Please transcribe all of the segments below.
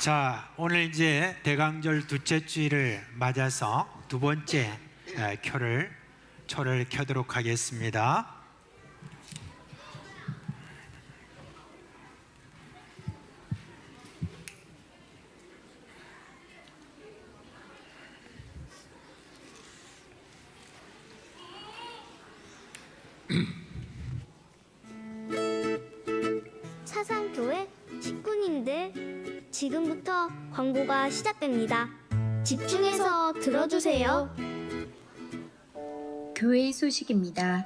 자, 오늘 이제 대강절 둘째 주일을 맞아서 두 번째 초를 켜도록 하겠습니다. 사상교회 식구님들, 지금부터 광고가 시작됩니다. 집중해서 들어주세요. 교회의 소식입니다.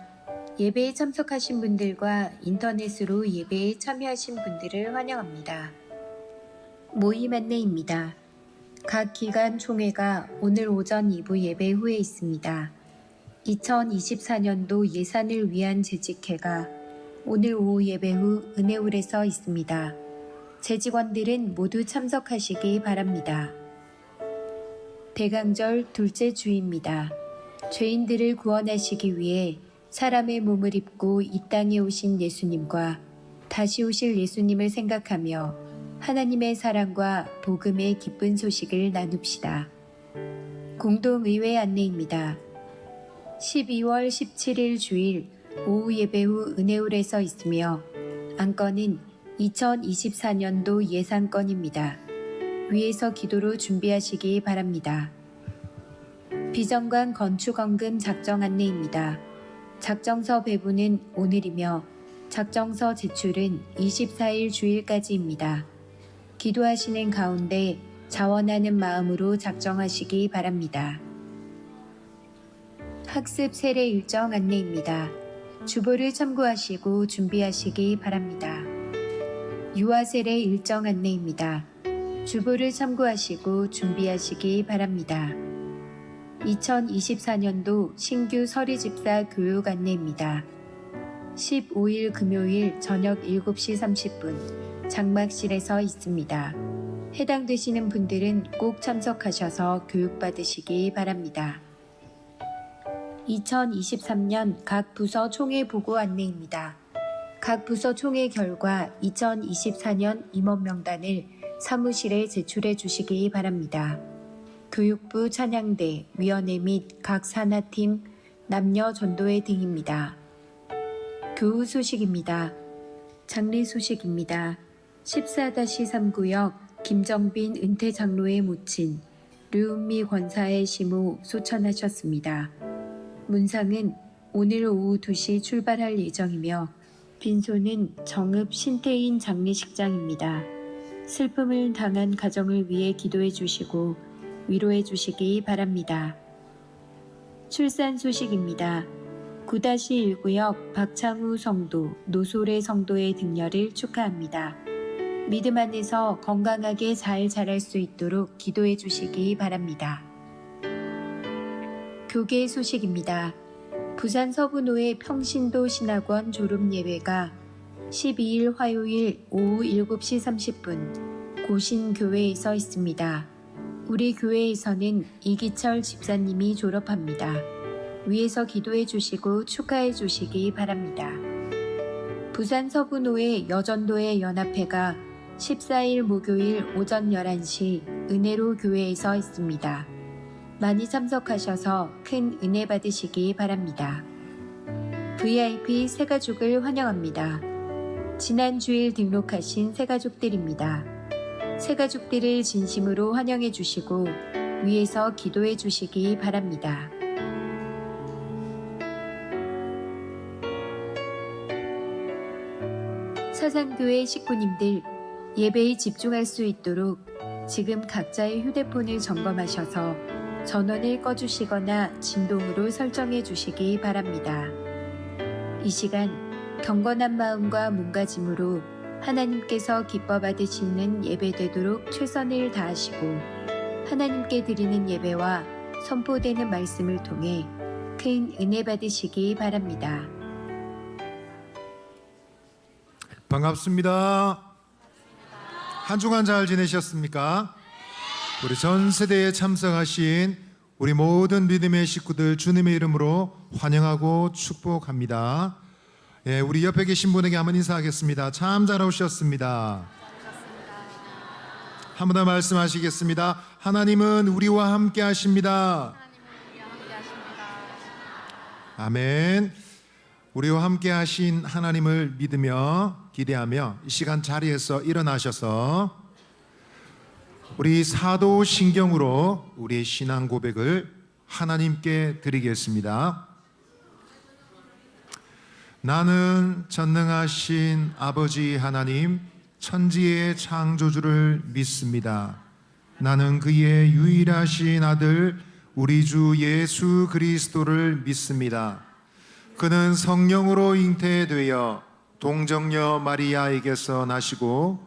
예배에 참석하신 분들과 인터넷으로 예배에 참여하신 분들을 환영합니다. 모임 안내입니다. 각 기간 총회가 오늘 오전 2부 예배 후에 있습니다. 2024년도 예산을 위한 재직회가 오늘 오후 예배 후 은혜홀에서 있습니다. 재직원들은 모두 참석하시기 바랍니다. 대강절 둘째 주입니다. 죄인들을 구원하시기 위해 사람의 몸을 입고 이 땅에 오신 예수님과 다시 오실 예수님을 생각하며 하나님의 사랑과 복음의 기쁜 소식을 나눕시다. 공동의회 안내입니다. 12월 17일 주일 오후 예배 후 은혜홀에서 있으며 안건은 2024년도 예산건입니다. 위에서 기도로 준비하시기 바랍니다. 비정관 건축원금 작정 안내입니다. 작정서 배부는 오늘이며 작정서 제출은 24일 주일까지입니다. 기도하시는 가운데 자원하는 마음으로 작정하시기 바랍니다. 학습 세례 일정 안내입니다. 주보를 참고하시고 준비하시기 바랍니다. 유아 세례 일정 안내입니다. 주보를 참고하시고 준비하시기 바랍니다. 2024년도 신규 서리집사 교육 안내입니다. 15일 금요일 저녁 7시 30분 장막실에서 있습니다. 해당되시는 분들은 꼭 참석하셔서 교육받으시기 바랍니다. 2023년 각 부서 총회 보고 안내입니다. 각 부서 총회 결과 2024년 임원 명단을 사무실에 제출해 주시기 바랍니다. 교육부 찬양대, 위원회 및 각 산하팀, 남녀 전도회 등입니다. 교우 소식입니다. 장례 소식입니다. 14-3구역 김정빈 은퇴 장로의 모친 류은미 권사의 시모 소천하셨습니다. 문상은 오늘 오후 2시 출발할 예정이며 빈소는 정읍 신태인 장례식장입니다. 슬픔을 당한 가정을 위해 기도해 주시고 위로해 주시기 바랍니다. 출산 소식입니다. 9-1구역 박창우 성도, 노소래 성도의 등려를 축하합니다. 믿음 안에서 건강하게 잘 자랄 수 있도록 기도해 주시기 바랍니다. 교계 소식입니다. 부산 서분호의 평신도 신학원 졸업 예배가 12일 화요일 오후 7시 30분 고신교회에서 있습니다. 우리 교회에서는 이기철 집사님이 졸업합니다. 위에서 기도해 주시고 축하해 주시기 바랍니다. 부산 서분호의 여전도회 연합회가 14일 목요일 오전 11시 은혜로 교회에서 있습니다. 많이 참석하셔서 큰 은혜 받으시기 바랍니다. VIP 새가족을 환영합니다. 지난 주일 등록하신 새가족들입니다. 새가족들을 진심으로 환영해 주시고 위에서 기도해 주시기 바랍니다. 사상교회 식구님들, 예배에 집중할 수 있도록 지금 각자의 휴대폰을 점검하셔서 전원을 꺼주시거나 진동으로 설정해 주시기 바랍니다. 이 시간 경건한 마음과 몸가짐으로 하나님께서 기뻐 받으시는 예배 되도록 최선을 다하시고 하나님께 드리는 예배와 선포되는 말씀을 통해 큰 은혜 받으시기 바랍니다. 반갑습니다. 한 주간 잘 지내셨습니까? 우리 전 세대에 참석하신 우리 모든 믿음의 식구들 주님의 이름으로 환영하고 축복합니다. 우리 옆에 계신 분에게 한번 인사하겠습니다. 참 잘 오셨습니다. 한 번 더 말씀하시겠습니다. 하나님은 우리와 함께 하십니다. 아멘. 우리와 함께 하신 하나님을 믿으며 기대하며 이 시간 자리에서 일어나셔서 우리 사도신경으로 우리의 신앙 고백을 하나님께 드리겠습니다. 나는 전능하신 아버지 하나님 천지의 창조주를 믿습니다. 나는 그의 유일하신 아들 우리 주 예수 그리스도를 믿습니다. 그는 성령으로 잉태되어 동정녀 마리아에게서 나시고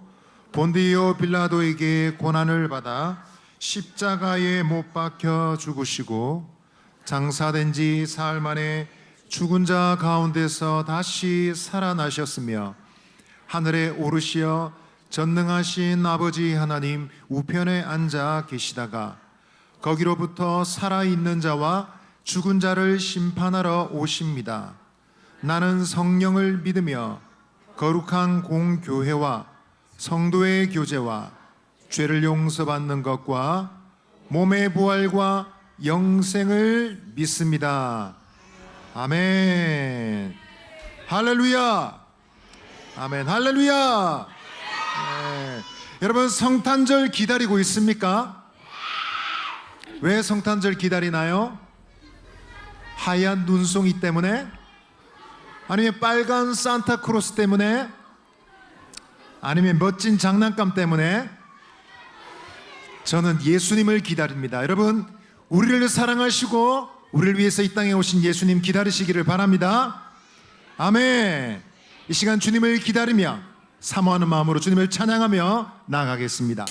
본디오 빌라도에게 고난을 받아 십자가에 못 박혀 죽으시고 장사된 지 사흘 만에 죽은 자 가운데서 다시 살아나셨으며 하늘에 오르시어 전능하신 아버지 하나님 우편에 앉아 계시다가 거기로부터 살아있는 자와 죽은 자를 심판하러 오십니다. 나는 성령을 믿으며 거룩한 공교회와 성도의 교제와 죄를 용서받는 것과 몸의 부활과 영생을 믿습니다. 아멘. 할렐루야. 아멘. 할렐루야. 네. 여러분 성탄절 기다리고 있습니까? 왜 성탄절 기다리나요? 하얀 눈송이 때문에? 아니면 빨간 산타크로스 때문에? 아니면 멋진 장난감 때문에? 저는 예수님을 기다립니다. 여러분 우리를 사랑하시고 우리를 위해서 이 땅에 오신 예수님 기다리시기를 바랍니다. 아멘. 이 시간 주님을 기다리며 사모하는 마음으로 주님을 찬양하며 나아가겠습니다.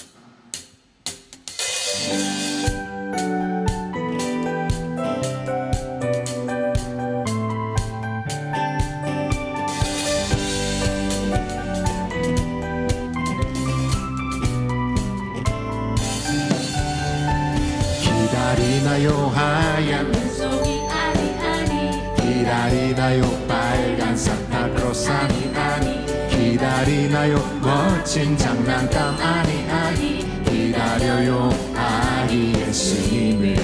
기다리나요 하얀 눈송이 아니 기다리나요 빨간 산타크로스 아니 기다리나요 멋진 장난감 아니 기다려요 아기 예수님을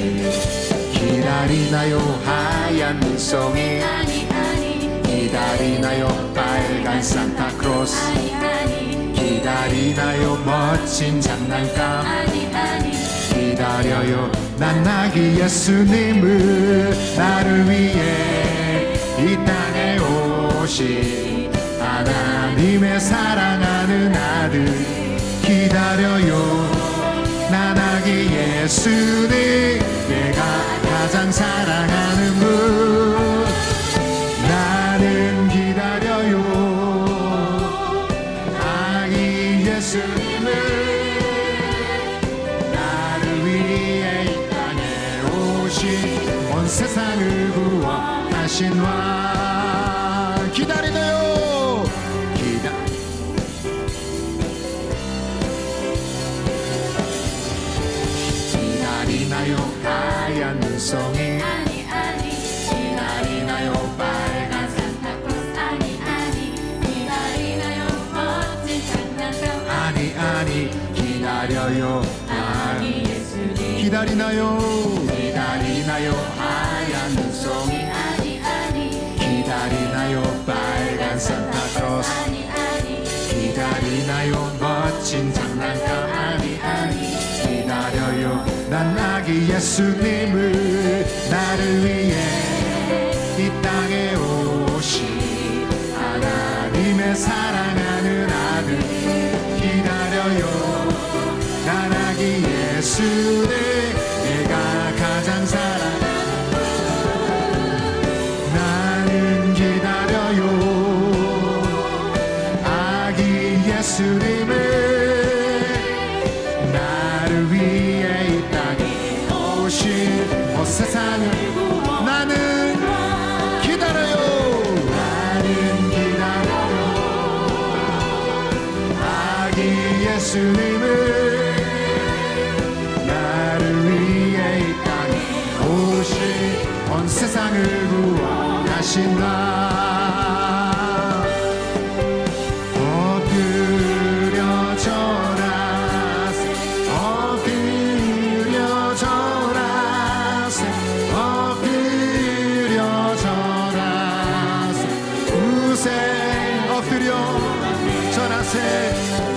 기다리나요 하얀 눈송이 아니 기다리나요 빨간 산타크로스 기다리나요 멋진 장난감 아니 기다려요 난 아기 예수님을 나를 위해 이 땅에 오신 하나님의 사랑하는 아들 기다려요 난 아기 예수님 내가 가장 사랑하는 분 나는 기다려요 아기 예수님을 온 세상을 구원하신 왕 기다리나요 기다리나요 하얀 눈송이 기다리나요 빨간 산타크로스 아니 기다리나요 멋진 장난감 아니 기다려요 아기 예수님 기다리나요 하얀 눈송이 기다리나요 빨간 산타크로스 기다리나요 멋진 장난감 기다려요 난 아기 예수님을 나를 위해 이 땅에 오신 하나님의 사랑하는 아들 기다려요 난 아기 예수님 내가 가장 사랑하는 나는 기다려요 아기 예수님을 나를 위해 이 땅에 오신 온 세상을 나는 기다려요 아기 예수님을 온 세상을 구원하신 나 엎드려져라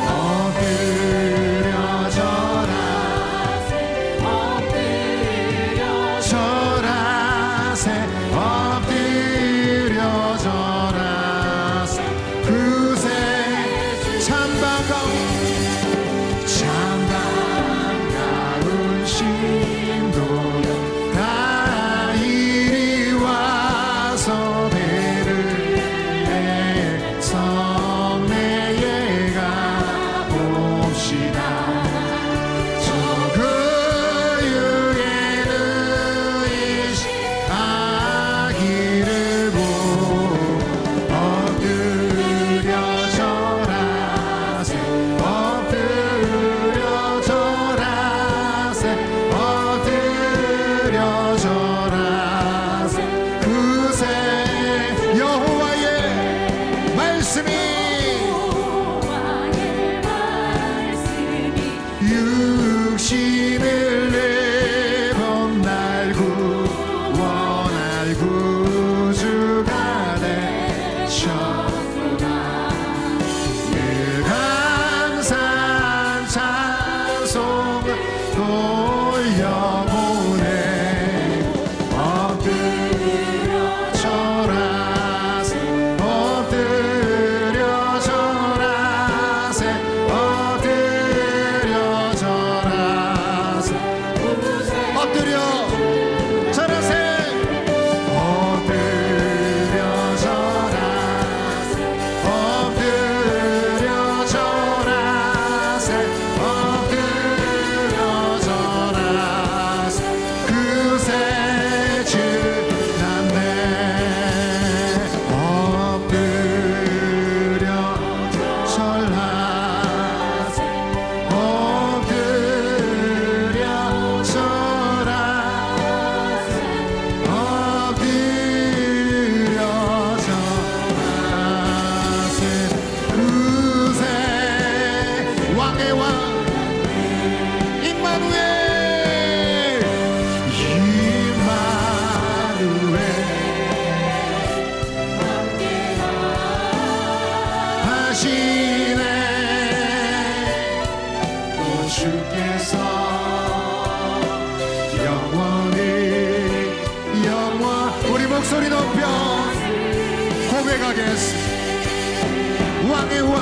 엎드려 절하세 엎드려 절하세 그새 참 반가운 신도여 다 이리 와서 배를 성내에 가봅시다 저 그유에는 이시 아기를 보고 엎드려 절하세 엎드려 절하세 엎드려 절하세 그새 여호와의 말씀이 육신을 내본 날 구원할 구주가 되셨구나 늘 항상 찬송 돌려보내 엎드려 절하세 엎드려 절하세 엎드려 절하세 엎드려 절하세 엎드려 절하세 엎드려 절하세 엎드려 절하세 그새 지났네 엎드려 절하세 엎드려 절하세 엎드려 절하세 그새 왕의 왕 임마누엘 하시네 또 주께서 영원히 우리 목소리 높여 고백하겠습니다 왕의 왕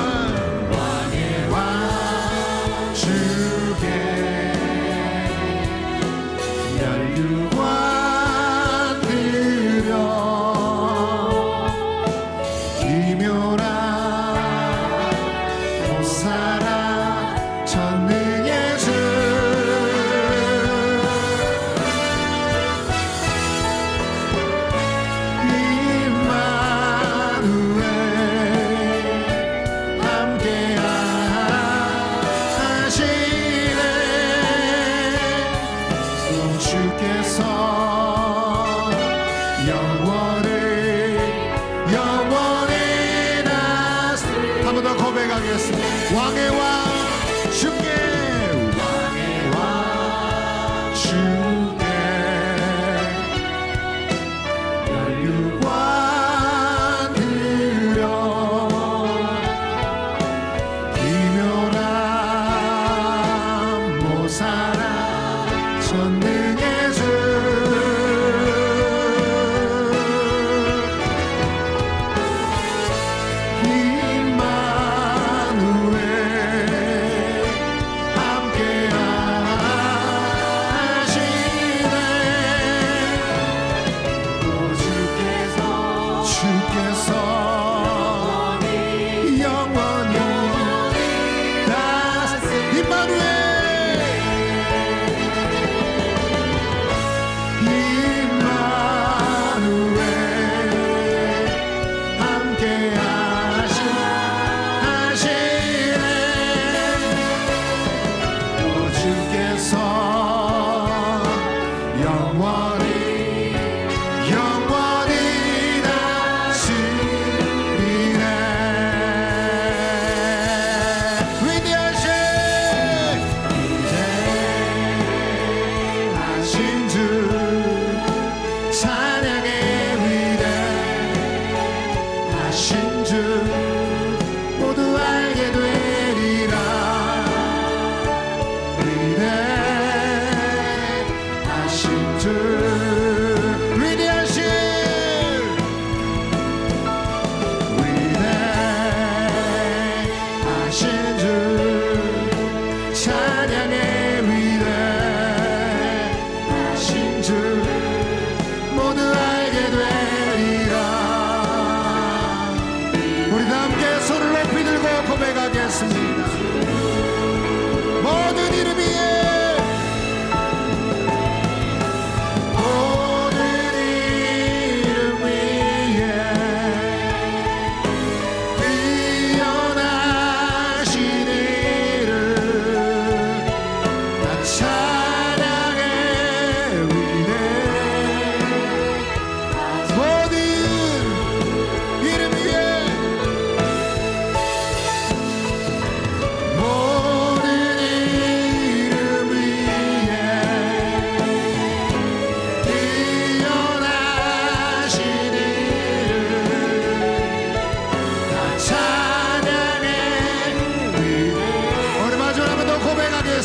주께 멸류관 드려 기묘라 못살아 전능의 주 임마누엘 함께하시네 또 주께서 영원히 다스 한 번 더 고백하겠습니다 왕의 왕 주께 왕의 왕 주께 멸류관 드려 기묘람 못살아 전능의 주 임마누엘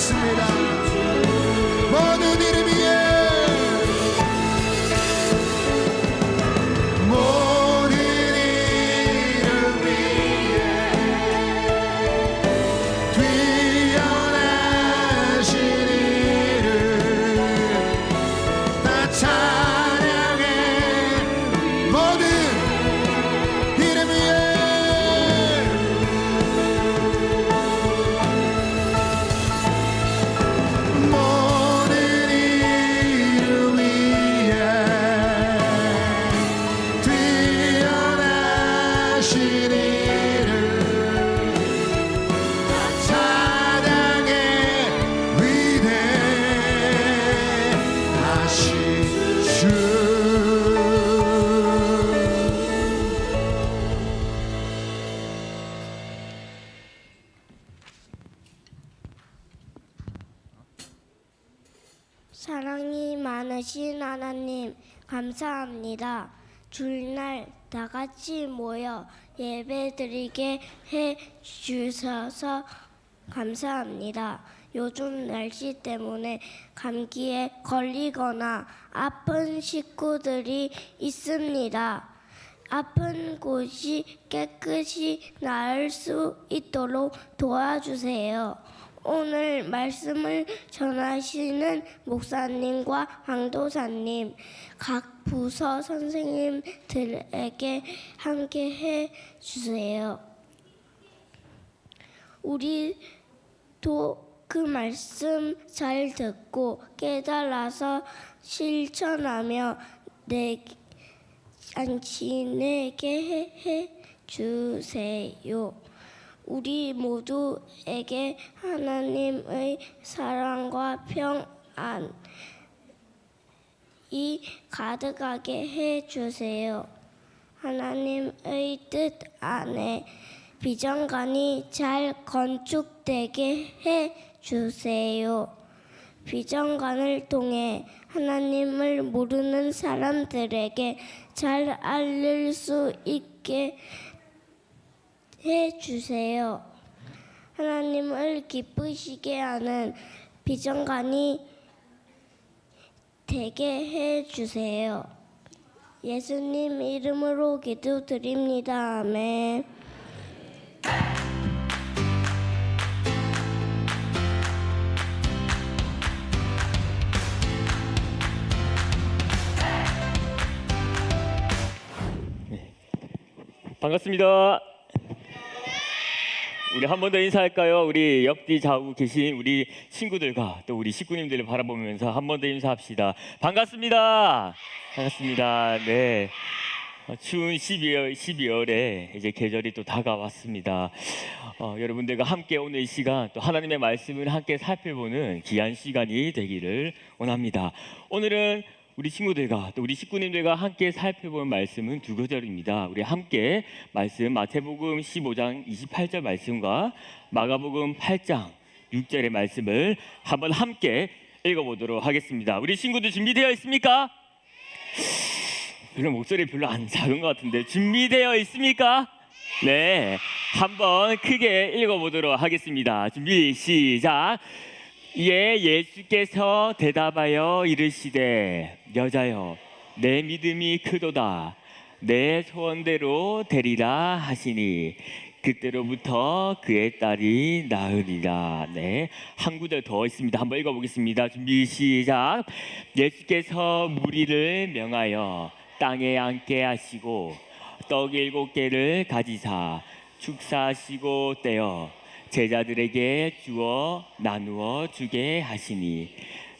그렇습니다. 모든 이름 위에 모든 이름 위에 뛰어나신 이름 다 찬양해. 모든 이름 위에 모든 이름 위에 뛰어나신 이름 찬양의 위대하신 주. 사랑이 많으신 하나님 감사합니다. 주일날 다 같이 모여 예배드리게 해 주셔서 감사합니다. 요즘 날씨 때문에 감기에 걸리거나 아픈 식구들이 있습니다. 아픈 곳이 깨끗이 나을 수 있도록 도와주세요. 오늘 말씀을 전하시는 목사님과 강도사님, 각 부서 선생님들에게 함께 해주세요. 우리도 그 말씀 잘 듣고 깨달아서 실천하며 지내게 해주세요. 우리 모두에게 하나님의 사랑과 평안이 가득하게 해주세요. 하나님의 뜻 안에 비전관이 잘 건축되게 해주세요. 비전관을 통해 하나님을 모르는 사람들에게 잘 알릴 수 있게 해주세요. 하나님을 기쁘시게 하는 비전관이 되게 해주세요. 예수님 이름으로 기도드립니다. 아멘. 반갑습니다. 우리 한 번 더 인사할까요? 우리 옆뒤 좌우 계신 우리 친구들과 또 우리 식구님들을 바라보면서 한 번 더 인사합시다. 반갑습니다. 반갑습니다. 네. 추운 12월에 이제 계절이 또 다가왔습니다. 여러분들과 함께 오늘 이 시간 또 하나님의 말씀을 함께 살펴보는 귀한 시간이 되기를 원합니다. 오늘은 우리 친구들과 또 우리 식구님들과 함께 살펴볼 말씀은 두 구절입니다. 우리 함께 말씀 마태복음 15장 28절 말씀과 마가복음 8장 6절의 말씀을 한번 함께 읽어보도록 하겠습니다. 우리 친구들 준비되어 있습니까? 별로 목소리 별로 안 작은 것 같은데 준비되어 있습니까? 네, 한번 크게 읽어보도록 하겠습니다. 준비 시작. 이에 예수께서 대답하여 이르시되 여자여 내 믿음이 크도다 내 소원대로 되리라 하시니 그때로부터 그의 딸이 나으리라. 네, 한 구절 더 있습니다. 한번 읽어보겠습니다. 준비 시작. 예수께서 무리를 명하여 땅에 앉게 하시고 떡 7개를 가지사 축사하시고 떼어 제자들에게 주어 나누어 주게 하시니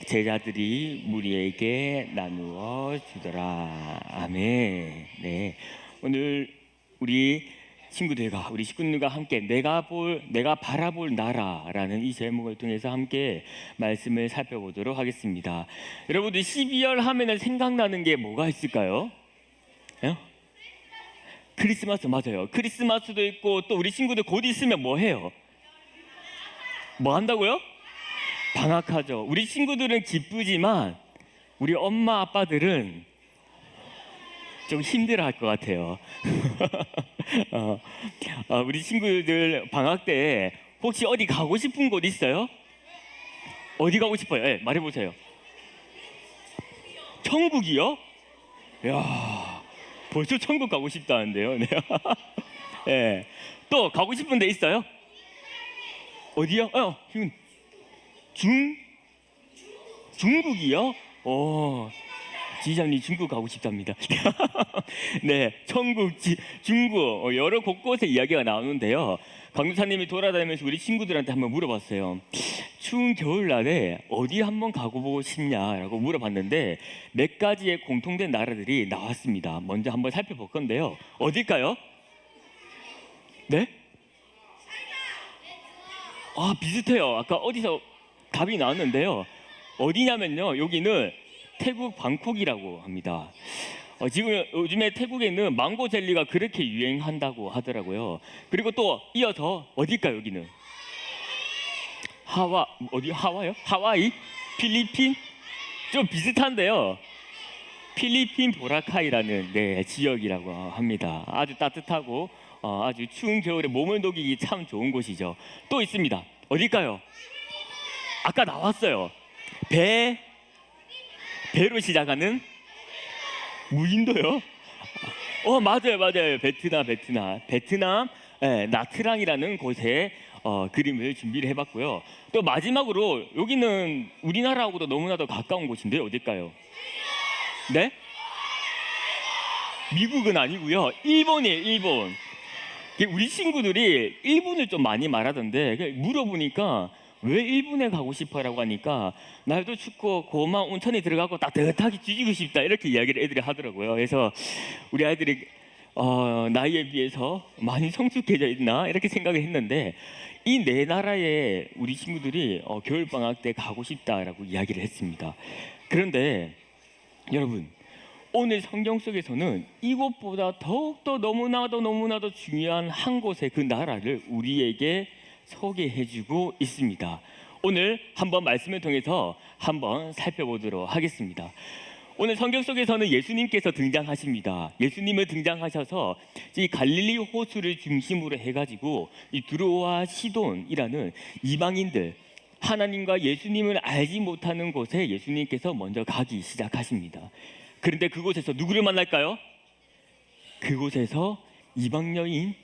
제자들이 무리에게 나누어 주더라. 아멘. 네, 오늘 우리 친구들과 우리 식구들과 함께 내가 바라볼 나라라는 이 제목을 통해서 함께 말씀을 살펴보도록 하겠습니다. 여러분들 12월 하면은 생각나는 게 뭐가 있을까요? 크리스마스. 맞아요. 크리스마스도 있고 또 우리 친구들 곧 있으면 뭐 해요? 뭐 한다고요? 방학하죠. 우리 친구들은 기쁘지만 우리 엄마 아빠들은 좀 힘들어할 것 같아요. 우리 친구들 방학 때 혹시 어디 가고 싶은 곳 있어요? 어디 가고 싶어요? 예, 말해보세요. 천국이요? 야, 벌써 천국 가고 싶다는데요. 네. 예. 또 가고 싶은 데 있어요? 어디요? 중국이요? 지장님 중국 가고 싶답니다. 네, 천국, 중국 여러 곳곳에 이야기가 나오는데요. 강도사님이 돌아다니면서 우리 친구들한테 한번 물어봤어요. 추운 겨울날에 어디 한번 가보고 싶냐라고 물어봤는데 몇 가지의 공통된 나라들이 나왔습니다. 먼저 한번 살펴볼 건데요. 어딜까요? 네? 아, 비슷해요. 아까 어디서 답이 나왔는데요. 어디냐면요, 여기는 태국 방콕이라고 합니다. 지금 요즘에 태국에는 망고 젤리가 그렇게 유행한다고 하더라고요. 그리고 또 이어서 어딜까요? 여기는 하와요? 하와이? 필리핀? 좀 비슷한데요. 필리핀 보라카이라는 지역이라고 합니다. 아주 따뜻하고 아주 추운 겨울에 몸을 녹이기 참 좋은 곳이죠. 또 있습니다. 어딜까요? 아까 나왔어요. 배로 시작하는 무인도요? 맞아요. 베트남 나트랑이라는 곳에 그림을 준비를 해봤고요. 또 마지막으로 여기는 우리나라하고도 너무나도 가까운 곳인데요. 어딜까요? 네? 미국은 아니고요. 일본이에요. 일본. 우리 친구들이 일본을 좀 많이 말하던데 물어보니까 왜 일본에 가고 싶어라고 하니까 날도 춥고 고마 온천에 들어가고 따뜻하게 뒤지고 싶다 이렇게 이야기를 애들이 하더라고요. 그래서 우리 아이들이 나이에 비해서 많이 성숙해져 있나 이렇게 생각을 했는데 이 네 나라에 우리 친구들이 겨울 방학 때 가고 싶다라고 이야기를 했습니다. 그런데 여러분, 오늘 성경 속에서는 이곳보다 더욱더 너무나도 중요한 한 곳의 그 나라를 우리에게 소개해주고 있습니다. 오늘 한번 말씀을 통해서 한번 살펴보도록 하겠습니다. 오늘 성경 속에서는 예수님께서 등장하십니다. 예수님을 등장하셔서 이 갈릴리 호수를 중심으로 해가지고 이 두로와 시돈이라는 이방인들, 하나님과 예수님을 알지 못하는 곳에 예수님께서 먼저 가기 시작하십니다. 그런데 그곳에서 누구를 만날까요? 그곳에서 이방 여인,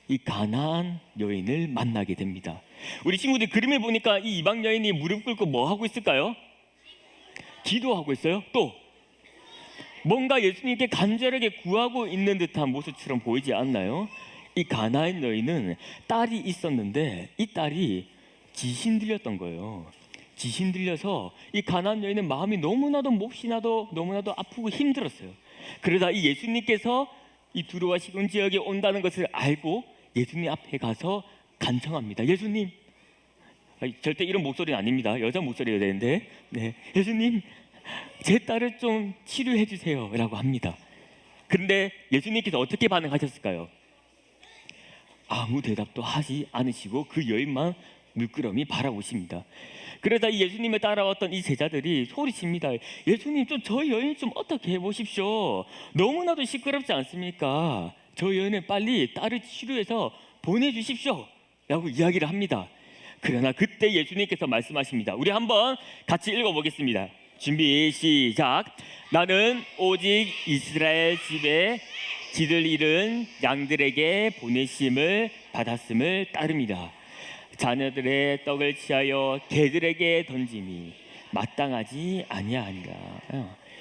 이 가나안 여인을 만나게 됩니다. 우리 친구들 그림을 보니까 이 이방 여인이 무릎 꿇고 뭐 하고 있을까요? 기도하고 있어요. 또 뭔가 예수님께 간절하게 구하고 있는 듯한 모습처럼 보이지 않나요? 이 가나안 여인은 딸이 있었는데 이 딸이 지신 들렸던 거예요. 지신 들려서 이 가나안 여인은 마음이 너무나도 몹시 나도 너무나도 아프고 힘들었어요. 그러다 이 예수님께서 이 두로와 시돈 지역에 온다는 것을 알고 예수님 앞에 가서 간청합니다. 예수님, 절대 이런 목소리는 아닙니다. 여자 목소리여야 되는데, 예수님, 제 딸을 좀 치료해 주세요라고 합니다. 그런데 예수님께서 어떻게 반응하셨을까요? 아무 대답도 하지 않으시고 그 여인만 물끄러미 바라보십니다. 그러다 이 예수님을 따라왔던 이 제자들이 소리칩니다. 예수님, 좀 저 여인 좀 어떻게 해보십시오. 너무나도 시끄럽지 않습니까? 저 여인을 빨리 딸을 치료해서 보내주십시오 라고 이야기를 합니다. 그러나 그때 예수님께서 말씀하십니다. 우리 한번 같이 읽어보겠습니다. 준비 시작. 나는 오직 이스라엘 집에 짖을 잃은 양들에게 보내심을 받았음을 따릅니다. 자녀들의 떡을 취하여 개들에게 던짐이 마땅하지 아니하니라.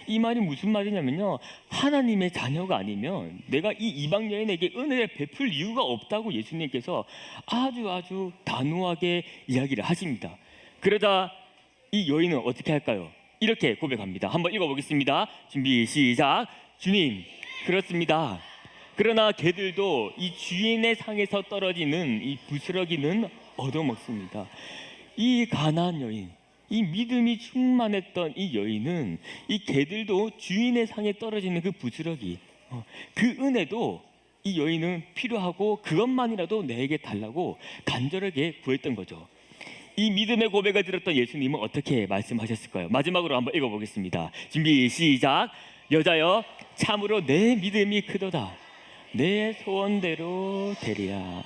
이 말이 무슨 말이냐면요, 하나님의 자녀가 아니면 내가 이 이방 여인에게 은혜를 베풀 이유가 없다고 예수님께서 아주 단호하게 이야기를 하십니다. 그러다 이 여인은 어떻게 할까요? 이렇게 고백합니다. 한번 읽어보겠습니다. 준비 시작. 주님, 그렇습니다. 그러나 개들도 이 주인의 상에서 떨어지는 이 부스러기는 얻어먹습니다. 이 가나안 여인, 이 믿음이 충만했던 이 여인은 이 개들도 주인의 상에 떨어지는 그 부스러기, 그 은혜도 이 여인은 필요하고 그것만이라도 내게 달라고 간절하게 구했던 거죠. 이 믿음의 고백을 들었던 예수님은 어떻게 말씀하셨을까요? 마지막으로 한번 읽어보겠습니다. 준비 시작. 여자여, 참으로 내 믿음이 크도다. 내 소원대로 되리라.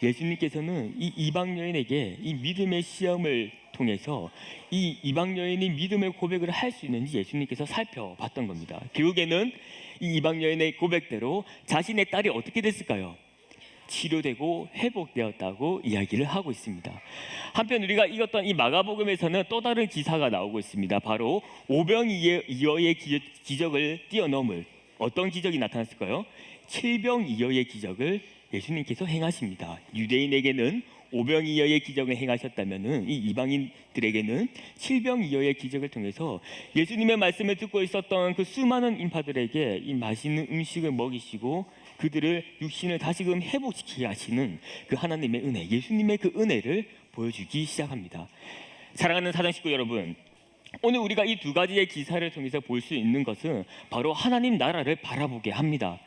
예수님께서는 이 이방 여인에게 이 믿음의 시험을 통해서 이 이방 여인이 믿음의 고백을 할 수 있는지 예수님께서 살펴봤던 겁니다. 결국에는 이 이방 여인의 고백대로 자신의 딸이 어떻게 됐을까요? 치료되고 회복되었다고 이야기를 하고 있습니다. 한편 우리가 읽었던 이 마가복음에서는 또 다른 기사가 나오고 있습니다. 바로 오병이어의 기적을 뛰어넘을 어떤 기적이 나타났을까요? 칠병이어의 기적을 예수님께서 행하십니다. 유대인에게는 오병이어의 기적을 행하셨다면은 이 이방인들에게는 칠병이어의 기적을 통해서 예수님의 말씀을 듣고 있었던 그 수많은 인파들에게 이 맛있는 음식을 먹이시고 그들을 육신을 다시금 회복시키게 하시는 그 하나님의 은혜, 예수님의 그 은혜를 보여주기 시작합니다. 사랑하는 사장 식구 여러분, 오늘 우리가 이 두 가지의 기사를 통해서 볼 수 있는 것은 바로 하나님 나라를 바라보게 합니다.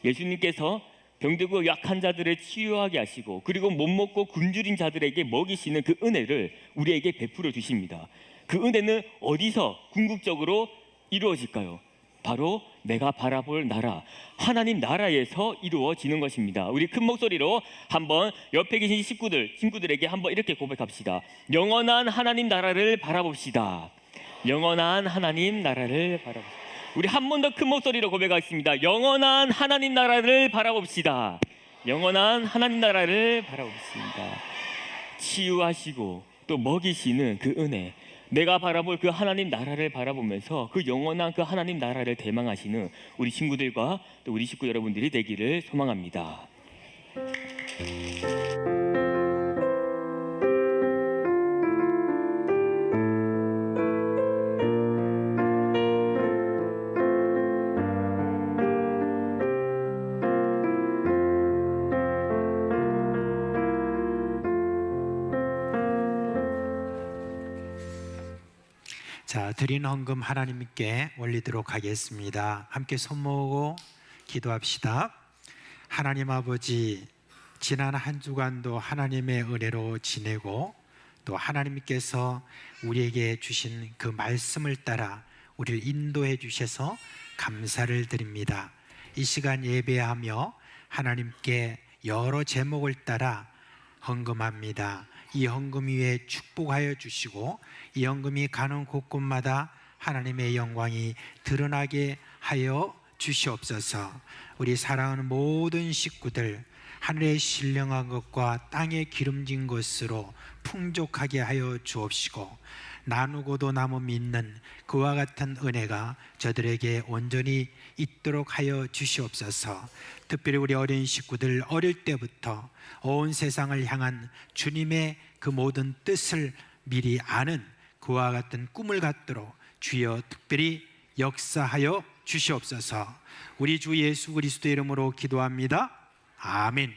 예수님께서 병들고 약한 자들을 치유하게 하시고 그리고 못 먹고 굶주린 자들에게 먹이시는 그 은혜를 우리에게 베풀어 주십니다. 그 은혜는 어디서 궁극적으로 이루어질까요? 바로 내가 바라볼 나라, 하나님 나라에서 이루어지는 것입니다. 우리 큰 목소리로 한번 옆에 계신 친구들에게 한번 이렇게 고백합시다. 영원한 하나님 나라를 바라봅시다. 영원한 하나님 나라를 바라봅시다. 우리 한 번 더 큰 목소리로 고백하겠습니다. 영원한 하나님 나라를 바라봅시다. 영원한 하나님 나라를 바라봅시다. 치유하시고 또 먹이시는 그 은혜, 내가 바라볼 그 하나님 나라를 바라보면서 그 영원한 그 하나님 나라를 대망하시는 우리 친구들과 또 우리 식구 여러분들이 되기를 소망합니다. 자, 드린 헌금 하나님께 올리도록 하겠습니다. 함께 손 모으고 기도합시다. 하나님 아버지, 지난 한 주간도 하나님의 은혜로 지내고 또 하나님께서 우리에게 주신 그 말씀을 따라 우리를 인도해 주셔서 감사를 드립니다. 이 시간 예배하며 하나님께 여러 제목을 따라 헌금합니다. 이 헌금 위에 축복하여 주시고 이 헌금이 가는 곳곳마다 하나님의 영광이 드러나게 하여 주시옵소서. 우리 사랑하는 모든 식구들 하늘에 신령한 것과 땅에 기름진 것으로 풍족하게 하여 주옵시고 나누고도 남음 있는 그와 같은 은혜가 저들에게 온전히 있도록 하여 주시옵소서. 특별히 우리 어린 식구들 어릴 때부터 온 세상을 향한 주님의 그 모든 뜻을 미리 아는 그와 같은 꿈을 갖도록 주여 특별히 역사하여 주시옵소서. 우리 주 예수 그리스도 이름으로 기도합니다. 아멘.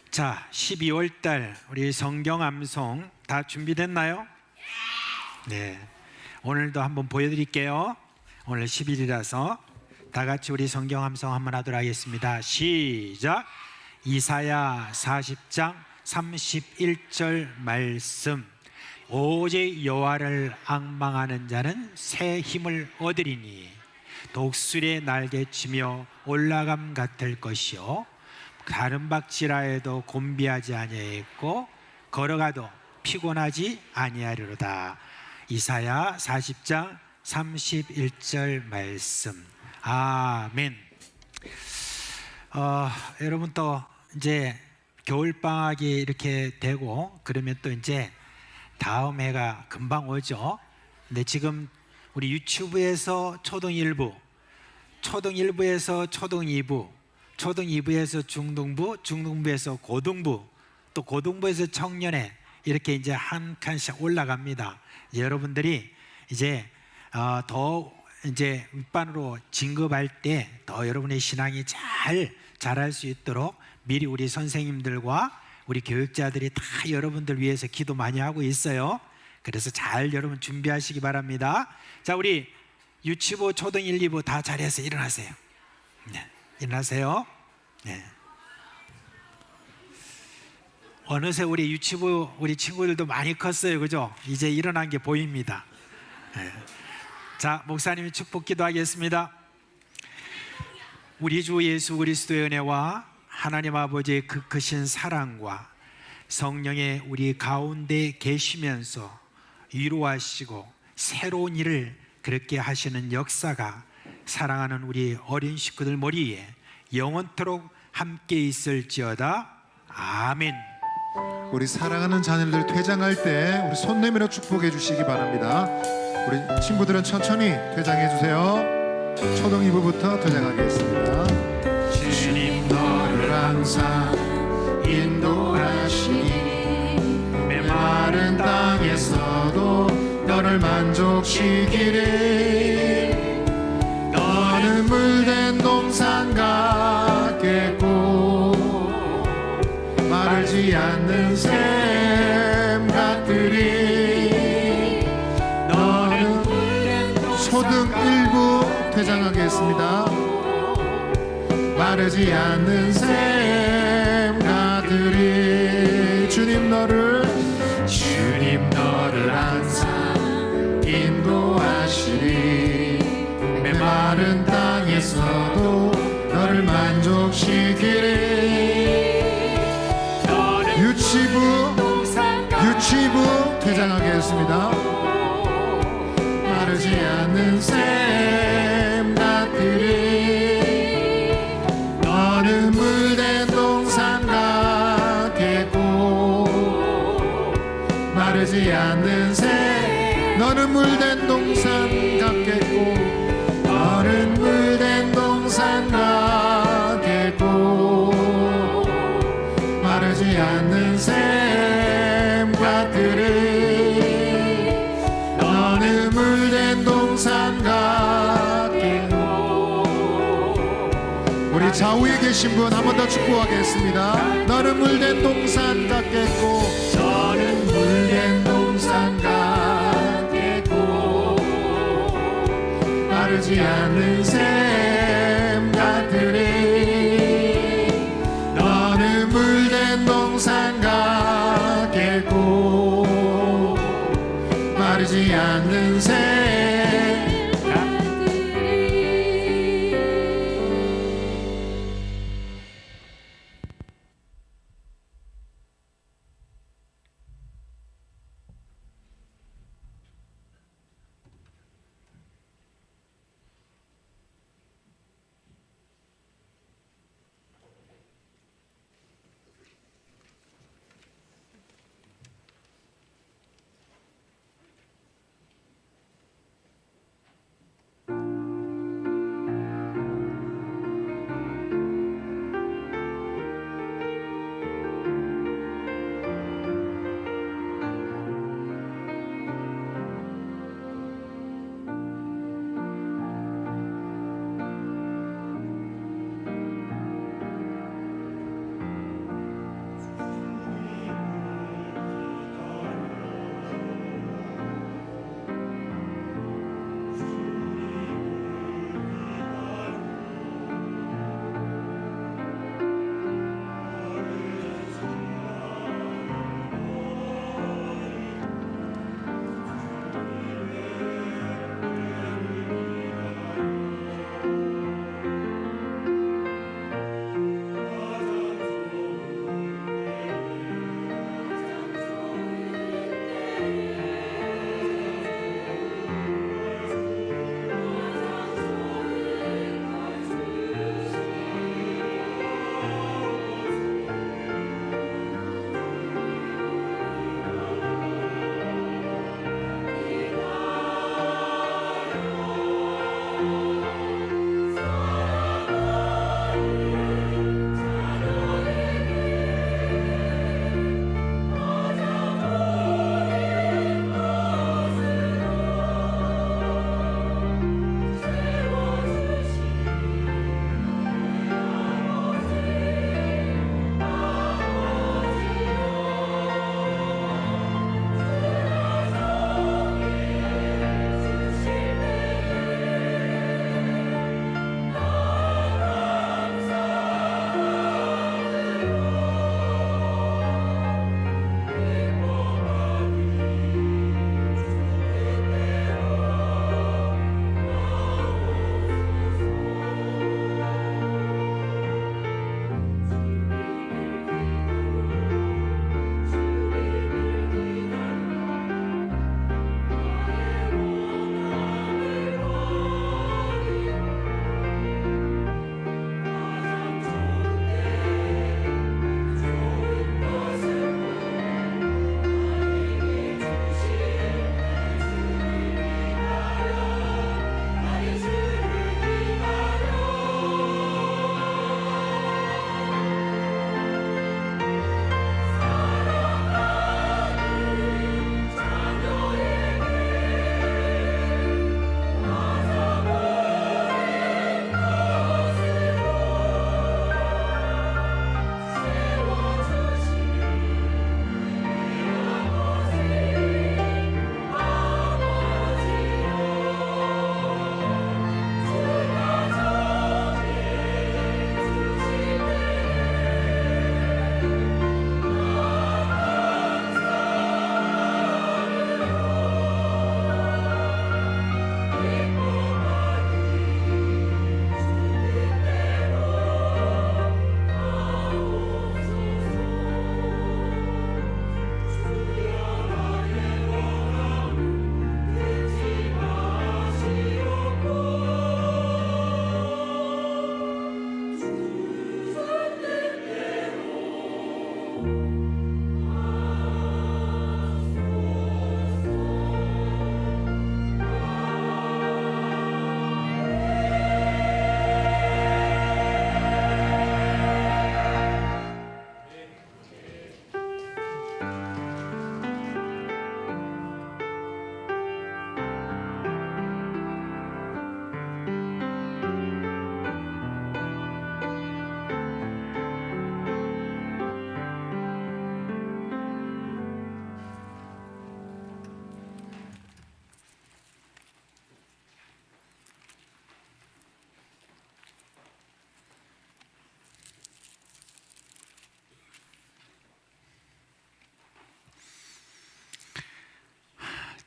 자, 12월 달 우리 성경 암송 다 준비됐나요? 네. 오늘도 한번 보여드릴게요. 오늘 10일이라서 다 같이 우리 성경 암송 한번 하도록 하겠습니다. 시작. 이사야 40장 31절 말씀. 오직 여호와를 앙망하는 자는 새 힘을 얻으리니 독수리의 날개치며 올라감 같을 것이요 다른 박지라에도 곤비하지 아니하였고 걸어가도 피곤하지 아니하리로다. 이사야 40장 31절 말씀. 아멘. 여러분 또 이제 겨울방학이 이렇게 되고 그러면 또 이제 다음 해가 금방 오죠. 근데 지금 우리 유치부에서 초등 1부, 초등 1부에서 초등 2부, 초등 2부에서 중등부, 중등부에서 고등부, 또 고등부에서 청년회 이렇게 이제 한 칸씩 올라갑니다. 여러분들이 이제 더 이제 윗반으로 진급할 때 더 여러분의 신앙이 잘 자랄 수 있도록 미리 우리 선생님들과 우리 교육자들이 다 여러분들 위해서 기도 많이 하고 있어요. 그래서 잘 여러분 준비하시기 바랍니다. 자, 우리 유치부, 초등 1, 2부 다 자리에서 일어나세요. 네, 일어나세요. 네. 어느새 우리 유치부 우리 친구들도 많이 컸어요, 그죠? 이제 일어난 게 보입니다. 네. 자, 목사님이 축복 기도하겠습니다. 우리 주 예수 그리스도의 은혜와 하나님 아버지의 그 크신 사랑과 성령의 우리 가운데 계시면서 위로하시고 새로운 일을 그렇게 하시는 역사가 사랑하는 우리 어린 식구들 머리에 영원토록 함께 있을지어다. 아멘. 우리 사랑하는 자녀들 퇴장할 때 우리 손 내밀어 축복해 주시기 바랍니다. 우리 친구들은 천천히 퇴장해 주세요. 초등 2부부터 퇴장하겠습니다. 주님 너를 항상 인도하시니 메마른 땅에서도 너를 만족시키리. 너는 물된 동산 같겠고 마르지 않는 샘 같으리. 너는 초등 1부 퇴장하겠습니다. 마르지 않는 샘 같으리. 주님 너를 항상 인도하시리. 메마른 땅에서도 너를 만족시키리. 유치부 퇴장하겠습니다. 마르지 않는 샘 같으리. 너는 물된 동산 같겠고 마르지 않는 샘. 너는 물된 동산 같겠고 너는 물된 동산 같겠고 마르지 않는 샘 같으리. 너는 물된 동산 같겠고. 우리 좌우에 계신 분 한 번 더 축복하겠습니다. 너는 물된 동산 같겠고 너는 물된 동산 같겠고 마르지 않는 샘 같으리. 너는 물된 동산 같겠고 마르지 않는 샘 같으리.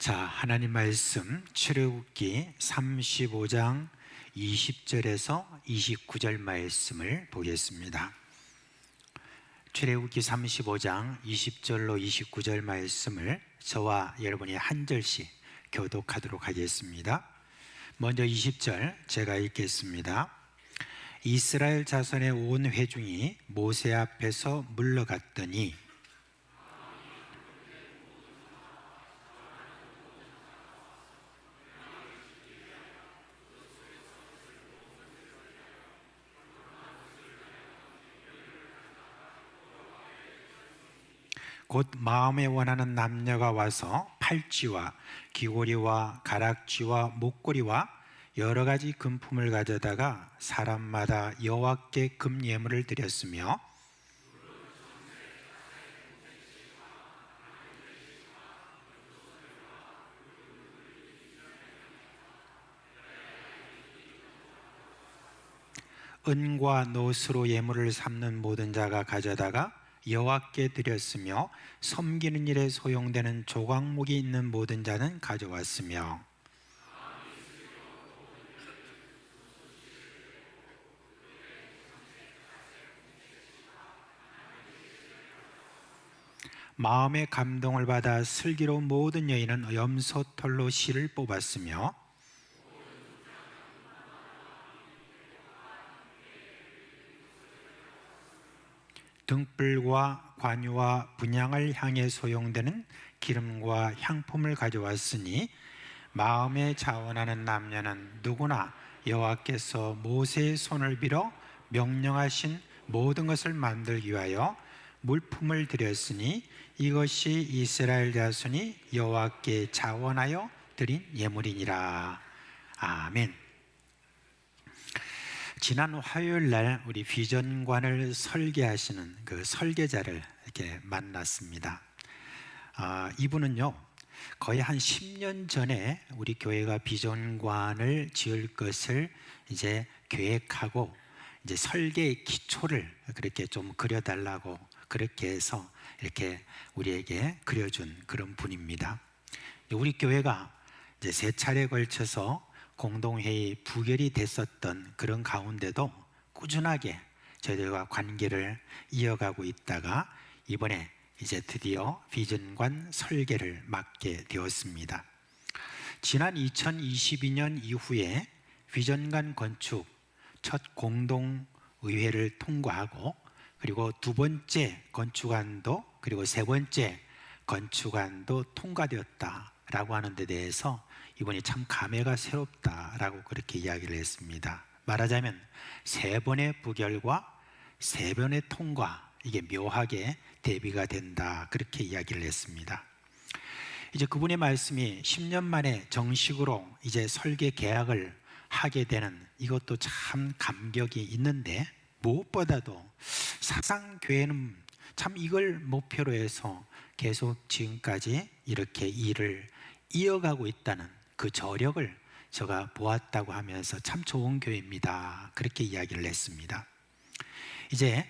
자, 하나님 말씀 출애굽기 35장 20절에서 29절 말씀을 보겠습니다. 출애굽기 35장 20절로 29절 말씀을 저와 여러분이 한 절씩 교독하도록 하겠습니다. 먼저 20절 제가 읽겠습니다. 이스라엘 자손의 온 회중이 모세 앞에서 물러갔더니 곧 마음에 원하는 남녀가 와서 팔찌와 귀고리와 가락지와 목걸이와 여러 가지 금품을 가져다가 사람마다 여호와께 금 예물을 드렸으며 은과 노스로 예물을 삼는 모든 자가 가져다가 여호와께 드렸으며 섬기는 일에 소용되는 조각목이 있는 모든 자는 가져왔으며 마음의 감동을 받아 슬기로운 모든 여인은 염소털로 실을 뽑았으며 등불과 관유와 분향을 향해 소용되는 기름과 향품을 가져왔으니 마음에 자원하는 남녀는 누구나 여호와께서 모세의 손을 빌어 명령하신 모든 것을 만들기 위하여 물품을 드렸으니 이것이 이스라엘 자손이 여호와께 자원하여 드린 예물이니라. 아멘. 지난 화요일 날 우리 비전관을 설계하시는 그 설계자를 이렇게 만났습니다. 이분은요 거의 한 10년 전에 우리 교회가 비전관을 지을 것을 이제 계획하고 이제 설계의 기초를 그렇게 좀 그려달라고 그렇게 해서 이렇게 우리에게 그려준 그런 분입니다. 우리 교회가 이제 3차례에 걸쳐서 공동회의 부결이 됐었던 그런 가운데도 꾸준하게 저희들과 관계를 이어가고 있다가 이번에 이제 드디어 비전관 설계를 맡게 되었습니다. 지난 2022년 이후에 비전관 건축 첫 공동의회를 통과하고 그리고 2번째 건축안도 그리고 3번째 건축안도 통과되었다라고 하는 데 대해서 이번에 참 감회가 새롭다라고 그렇게 이야기를 했습니다. 말하자면 3번의 부결과 3번의 통과 이게 묘하게 대비가 된다 그렇게 이야기를 했습니다. 이제 그분의 말씀이 10년 만에 정식으로 이제 설계 계약을 하게 되는 이것도 참 감격이 있는데 무엇보다도 사상교회는 참 이걸 목표로 해서 계속 지금까지 이렇게 일을 이어가고 있다는 그 저력을 제가 보았다고 하면서 참 좋은 교회입니다 그렇게 이야기를 했습니다. 이제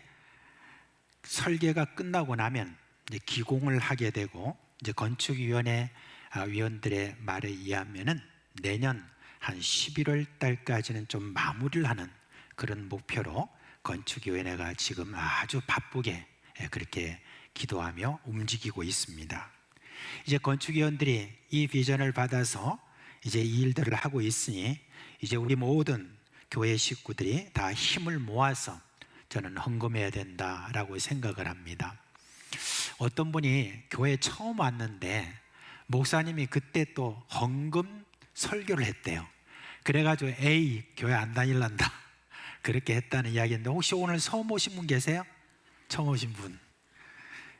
설계가 끝나고 나면 이제 기공을 하게 되고 이제 건축위원회 위원들의 말에 의하면은 내년 한 11월 달까지는 좀 마무리를 하는 그런 목표로 건축위원회가 지금 아주 바쁘게 그렇게 기도하며 움직이고 있습니다. 이제 건축위원들이 이 비전을 받아서 이제 이 일들을 하고 있으니 이제 우리 모든 교회 식구들이 다 힘을 모아서 저는 헌금해야 된다라고 생각을 합니다. 어떤 분이 교회에 처음 왔는데 목사님이 그때 또 헌금 설교를 했대요. 그래가지고 에이 교회 안 다닐란다 그렇게 했다는 이야기인데 혹시 오늘 처음 오신 분 계세요? 처음 오신 분.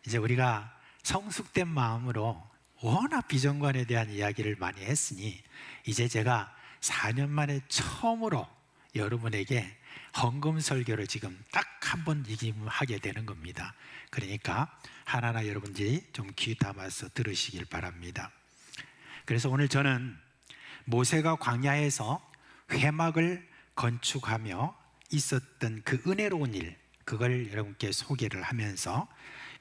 이제 우리가 성숙된 마음으로 워낙 비전관에 대한 이야기를 많이 했으니 이제 제가 4년 만에 처음으로 여러분에게 헌금 설교를 지금 딱 한 번 하게 되는 겁니다. 그러니까 하나하나 여러분들이 좀 귀 담아서 들으시길 바랍니다. 그래서 오늘 저는 모세가 광야에서 회막을 건축하며 있었던 그 은혜로운 일 그걸 여러분께 소개를 하면서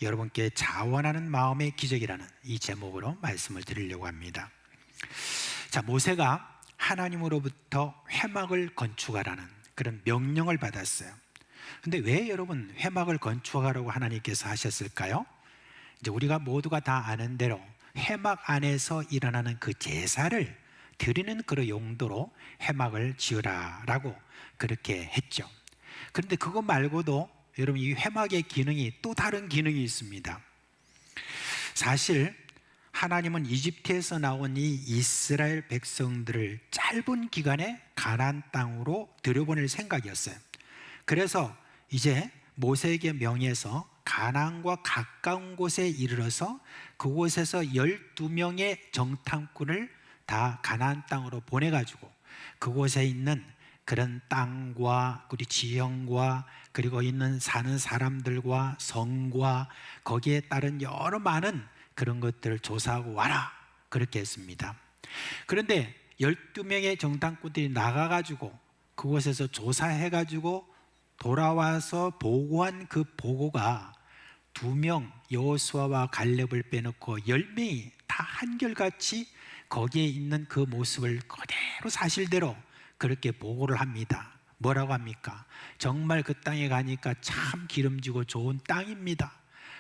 여러분께 자원하는 마음의 기적이라는 이 제목으로 말씀을 드리려고 합니다. 자, 모세가 하나님으로부터 회막을 건축하라는 그런 명령을 받았어요. 근데 왜 여러분 회막을 건축하라고 하나님께서 하셨을까요? 이제 우리가 모두가 다 아는 대로 회막 안에서 일어나는 그 제사를 드리는 그런 용도로 회막을 지으라라고 그렇게 했죠. 그런데 그거 말고도 여러분 이 회막의 기능이 또 다른 기능이 있습니다. 사실 하나님은 이집트에서 나온 이 이스라엘 백성들을 짧은 기간에 가나안 땅으로 들여보낼 생각이었어요. 그래서 이제 모세에게 명해서 가나안과 가까운 곳에 이르러서 그곳에서 12명의 정탐꾼을 다 가나안 땅으로 보내가지고 그곳에 있는 그런 땅과 우리 지형과 그리고 있는 사는 사람들과 성과 거기에 따른 여러 많은 그런 것들을 조사하고 와라 그렇게 했습니다. 그런데 12명의 정탐꾼들이 나가가지고 그곳에서 조사해가지고 돌아와서 보고한 그 보고가 2명 여호수아와 갈렙을 빼놓고 10명이 다 한결같이 거기에 있는 그 모습을 그대로 사실대로 그렇게 보고를 합니다. 뭐라고 합니까? 정말 그 땅에 가니까 참 기름지고 좋은 땅입니다.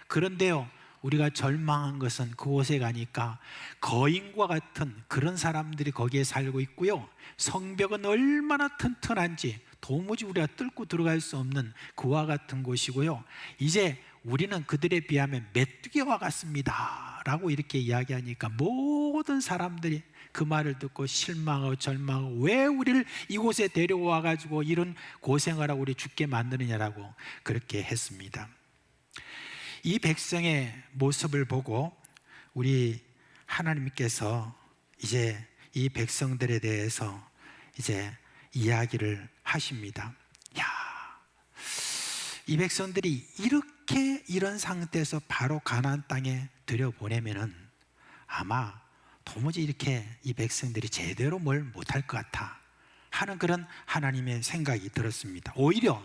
그런데요, 우리가 절망한 것은 그곳에 가니까 거인과 같은 그런 사람들이 거기에 살고 있고요, 성벽은 얼마나 튼튼한지 도무지 우리가 뚫고 들어갈 수 없는 그와 같은 곳이고요, 이제 우리는 그들에 비하면 메뚜기와 같습니다 라고 이렇게 이야기하니까 모든 사람들이 그 말을 듣고 실망하고 절망하고, 왜 우리를 이곳에 데려와 가지고 이런 고생을 하고 우리 죽게 만드느냐라고 그렇게 했습니다. 이 백성의 모습을 보고 우리 하나님께서 이제 이 백성들에 대해서 이제 이야기를 하십니다. 야, 이 백성들이 이렇게 이런 상태에서 바로 가나안 땅에 들여보내면은 아마 도무지 이렇게 이 백성들이 제대로 뭘 못할 것 같아 하는 그런 하나님의 생각이 들었습니다. 오히려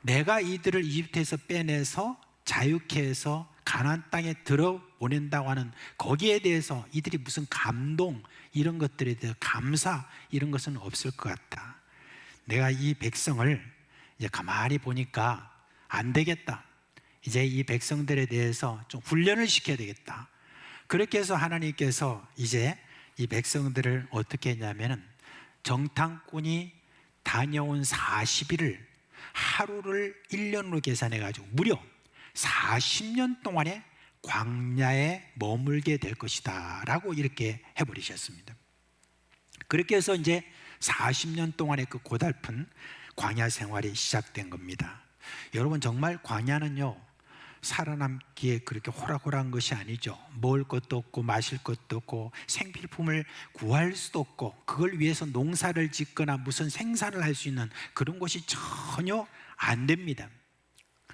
내가 이들을 이집트에서 빼내서 자유케 해서 가나안 땅에 들어보낸다고 하는 거기에 대해서 이들이 무슨 감동 이런 것들에 대해서 감사 이런 것은 없을 것 같다. 내가 이 백성을 이제 가만히 보니까 안 되겠다. 이제 이 백성들에 대해서 좀 훈련을 시켜야 되겠다. 그렇게 해서 하나님께서 이제 이 백성들을 어떻게 했냐면은 정탐꾼이 다녀온 40일을 하루를 1년으로 계산해 가지고 무려 40년 동안에 광야에 머물게 될 것이다 라고 이렇게 해버리셨습니다. 그렇게 해서 이제 40년 동안의 그 고달픈 광야 생활이 시작된 겁니다. 여러분, 정말 광야는요 살아남기에 그렇게 호락호락한 것이 아니죠. 먹을 것도 없고 마실 것도 없고 생필품을 구할 수도 없고 그걸 위해서 농사를 짓거나 무슨 생산을 할 수 있는 그런 곳이 전혀 안 됩니다.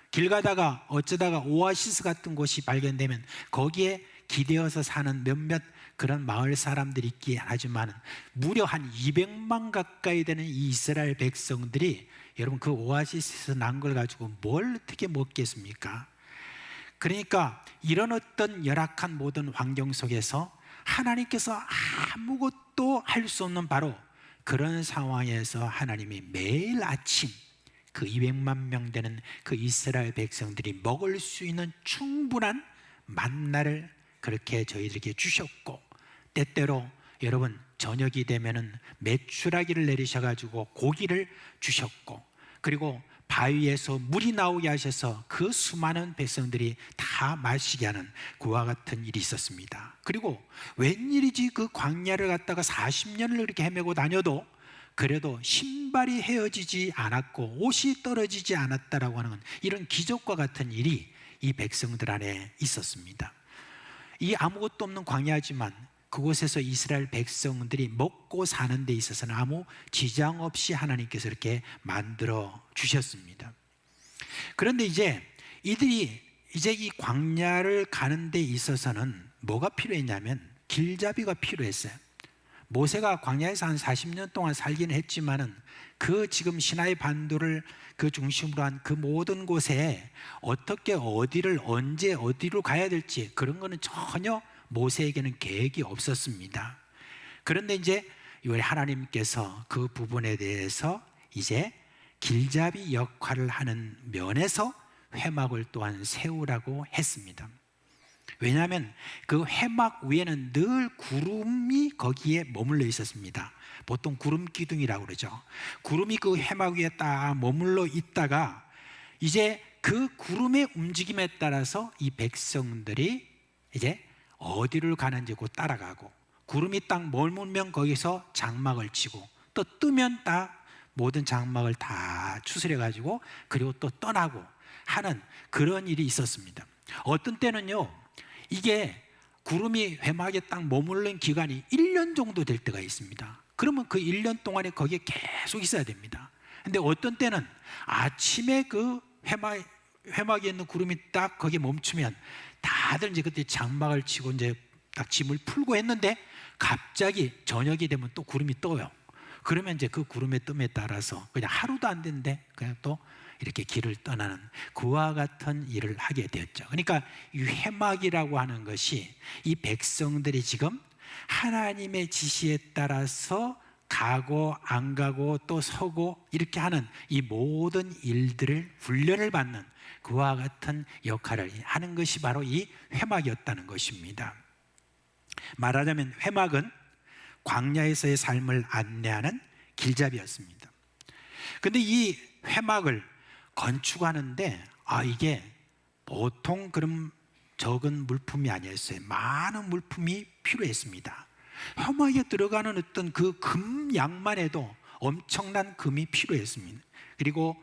길 가다가 어쩌다가 오아시스 같은 곳이 발견되면 거기에 기대어서 사는 몇몇 그런 마을 사람들이 있긴 하지만 무려 한 200만 가까이 되는 이 이스라엘 백성들이 여러분 그 오아시스에서 난 걸 가지고 뭘 어떻게 먹겠습니까? 그러니까 이런 어떤 열악한 모든 환경 속에서 하나님께서 아무것도 할 수 없는 바로 그런 상황에서 하나님이 매일 아침 그 200만 명 되는 그 이스라엘 백성들이 먹을 수 있는 충분한 만나를 그렇게 저희들에게 주셨고, 때때로 여러분 저녁이 되면은 메추라기를 내리셔가지고 고기를 주셨고, 그리고 바위에서 물이 나오게 하셔서 그 수많은 백성들이 다 마시게 하는 그와 같은 일이 있었습니다. 그리고 웬일이지 그 광야를 갔다가 40년을 이렇게 헤매고 다녀도 그래도 신발이 헤어지지 않았고 옷이 떨어지지 않았다라고 하는 이런 기적과 같은 일이 이 백성들 안에 있었습니다. 이 아무것도 없는 광야지만 그곳에서 이스라엘 백성들이 먹고 사는 데 있어서는 아무 지장 없이 하나님께서 이렇게 만들어 주셨습니다. 그런데 이제 이들이 이제 이 광야를 가는 데 있어서는 뭐가 필요했냐면 길잡이가 필요했어요. 모세가 광야에서 한 40년 동안 살기는 했지만은 그 지금 시나이 반도를 그 중심으로 한 그 모든 곳에 어떻게 어디를 언제 어디로 가야 될지 그런 거는 전혀 모세에게는 계획이 없었습니다. 그런데 이제 우리 하나님께서 그 부분에 대해서 이제 길잡이 역할을 하는 면에서 회막을 또한 세우라고 했습니다. 왜냐하면 그 회막 위에는 늘 구름이 거기에 머물러 있었습니다. 보통 구름 기둥이라고 그러죠. 구름이 그 회막 위에 딱 머물러 있다가 이제 그 구름의 움직임에 따라서 이 백성들이 이제 어디를 가는지 곧 따라가고, 구름이 딱 머물면 거기서 장막을 치고, 또 뜨면 딱 모든 장막을 다 추스려 가지고 그리고 또 떠나고 하는 그런 일이 있었습니다. 어떤 때는요, 이게 구름이 회막에 딱 머무른 기간이 1년 정도 될 때가 있습니다. 그러면 그 1년 동안에 거기에 계속 있어야 됩니다. 근데 어떤 때는 아침에 그 회막에 있는 구름이 딱 거기에 멈추면 다들 이제 그때 장막을 치고 이제 딱 짐을 풀고 했는데 갑자기 저녁이 되면 또 구름이 떠요. 그러면 이제 그 구름의 뜸에 따라서 그냥 하루도 안 됐는데 그냥 또 이렇게 길을 떠나는 그와 같은 일을 하게 되었죠. 그러니까 이 회막이라고 하는 것이 이 백성들이 지금 하나님의 지시에 따라서 가고 안 가고 또 서고 이렇게 하는 이 모든 일들을 훈련을 받는 그와 같은 역할을 하는 것이 바로 이 회막이었다는 것입니다. 말하자면 회막은 광야에서의 삶을 안내하는 길잡이였습니다. 그런데 이 회막을 건축하는데 이게 보통 그런 적은 물품이 아니었어요. 많은 물품이 필요했습니다. 회막에 들어가는 어떤 그 금양만 해도 엄청난 금이 필요했습니다. 그리고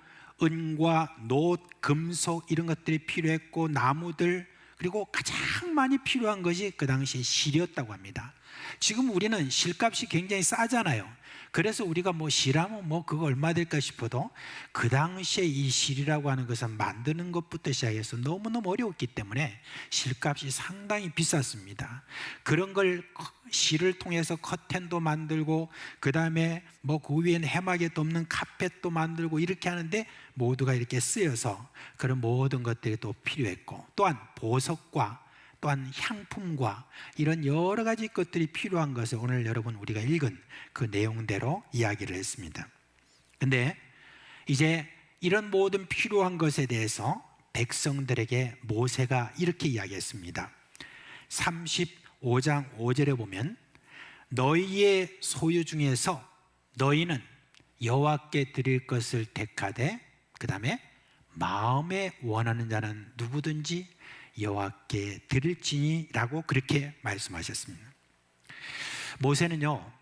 은과 놋, 금속 이런 것들이 필요했고, 나무들, 그리고 가장 많이 필요한 것이 그 당시에 실이었다고 합니다. 지금 우리는 실값이 굉장히 싸잖아요. 그래서 우리가 뭐 실하면 뭐 그거 얼마 될까 싶어도 그 당시에 이 실이라고 하는 것은 만드는 것부터 시작해서 너무너무 어려웠기 때문에 실값이 상당히 비쌌습니다. 그런 걸 실을 통해서 커튼도 만들고, 그 다음에 뭐 그 위에는 해막에 덮는 카펫도 만들고 이렇게 하는데 모두가 이렇게 쓰여서 그런 모든 것들이 또 필요했고, 또한 보석과 또한 향품과 이런 여러 가지 것들이 필요한 것을 오늘 여러분 우리가 읽은 그 내용대로 이야기를 했습니다. 근데 이제 이런 모든 필요한 것에 대해서 백성들에게 모세가 이렇게 이야기했습니다. 35장 5절에 보면 너희의 소유 중에서 너희는 여호와께 드릴 것을 택하되, 그 다음에 마음에 원하는 자는 누구든지 여호와께 드릴지니라고 그렇게 말씀하셨습니다. 모세는요,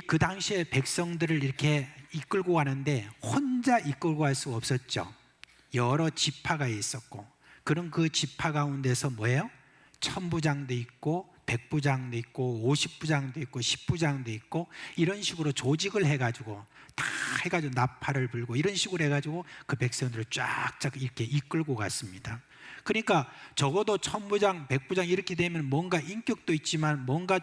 그 당시에 백성들을 이렇게 이끌고 가는데 혼자 이끌고 갈 수 없었죠. 여러 지파가 있었고, 그런 그 지파 가운데서 뭐예요? 1000부장도 있고 100부장도 있고 50부장도 있고 10부장도 있고 이런 식으로 조직을 해가지고 다 해가지고 나팔을 불고 이런 식으로 해가지고 그 백성들을 쫙쫙 이렇게 이끌고 갔습니다. 그러니까 적어도 1000부장, 100부장 이렇게 되면 뭔가 인격도 있지만 뭔가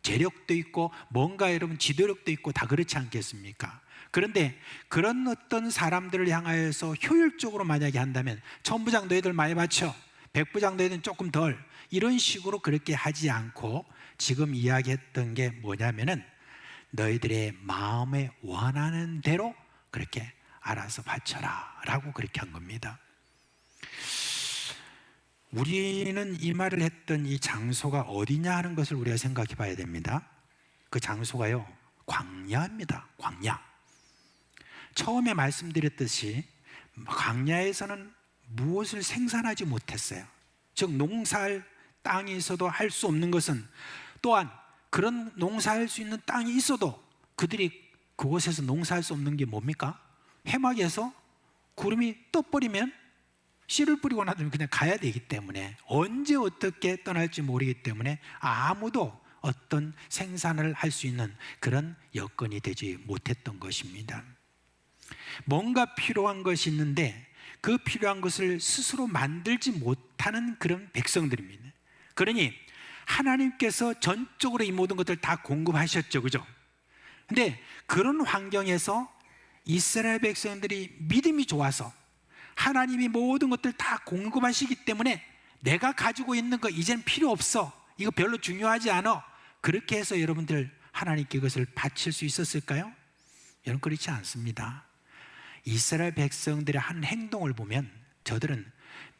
재력도 있고 뭔가 여러분 지도력도 있고 다 그렇지 않겠습니까? 그런데 그런 어떤 사람들을 향하여서 효율적으로 만약에 한다면 1000부장 너희들 많이 바쳐, 100부장 너희들은 조금 덜, 이런 식으로 그렇게 하지 않고 지금 이야기했던 게 뭐냐면은 너희들의 마음에 원하는 대로 그렇게 알아서 바쳐라 라고 그렇게 한 겁니다. 우리는 이 말을 했던 이 장소가 어디냐 하는 것을 우리가 생각해 봐야 됩니다. 그 장소가요, 광야입니다. 광야. 처음에 말씀드렸듯이 광야에서는 무엇을 생산하지 못했어요. 즉 농사할 땅이 있어도 할 수 없는 것은, 또한 그런 농사할 수 있는 땅이 있어도 그들이 그곳에서 농사할 수 없는 게 뭡니까? 해막에서 구름이 떠버리면 씨를 뿌리고 나면 그냥 가야 되기 때문에 언제 어떻게 떠날지 모르기 때문에 아무도 어떤 생산을 할 수 있는 그런 여건이 되지 못했던 것입니다. 뭔가 필요한 것이 있는데 그 필요한 것을 스스로 만들지 못하는 그런 백성들입니다. 그러니 하나님께서 전적으로 이 모든 것들을 다 공급하셨죠, 그죠? 근데 그런 환경에서 이스라엘 백성들이 믿음이 좋아서 하나님이 모든 것들 다 공급하시기 때문에 내가 가지고 있는 거 이젠 필요 없어, 이거 별로 중요하지 않아, 그렇게 해서 여러분들 하나님께 그것을 바칠 수 있었을까요? 여러분, 그렇지 않습니다. 이스라엘 백성들의 한 행동을 보면 저들은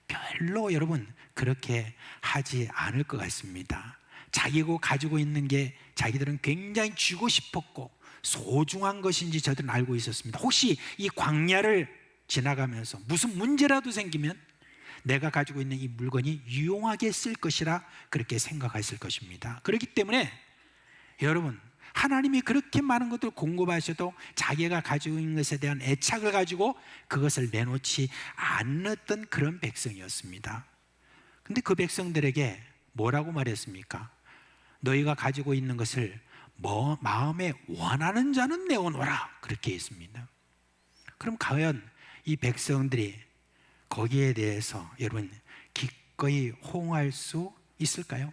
별로 여러분 그렇게 하지 않을 것 같습니다. 자기가 가지고 있는 게 자기들은 굉장히 쥐고 싶었고 소중한 것인지 저들은 알고 있었습니다. 혹시 이 광야를 지나가면서 무슨 문제라도 생기면 내가 가지고 있는 이 물건이 유용하게 쓸 것이라 그렇게 생각했을 것입니다. 그렇기 때문에 여러분, 하나님이 그렇게 많은 것들을 공급하셔도 자기가 가지고 있는 것에 대한 애착을 가지고 그것을 내놓지 않았던 그런 백성이었습니다. 근데 그 백성들에게 뭐라고 말했습니까? 너희가 가지고 있는 것을 마음에 원하는 자는 내어놓아라, 그렇게 했습니다. 그럼 과연 이 백성들이 거기에 대해서 여러분 기꺼이 호응할 수 있을까요?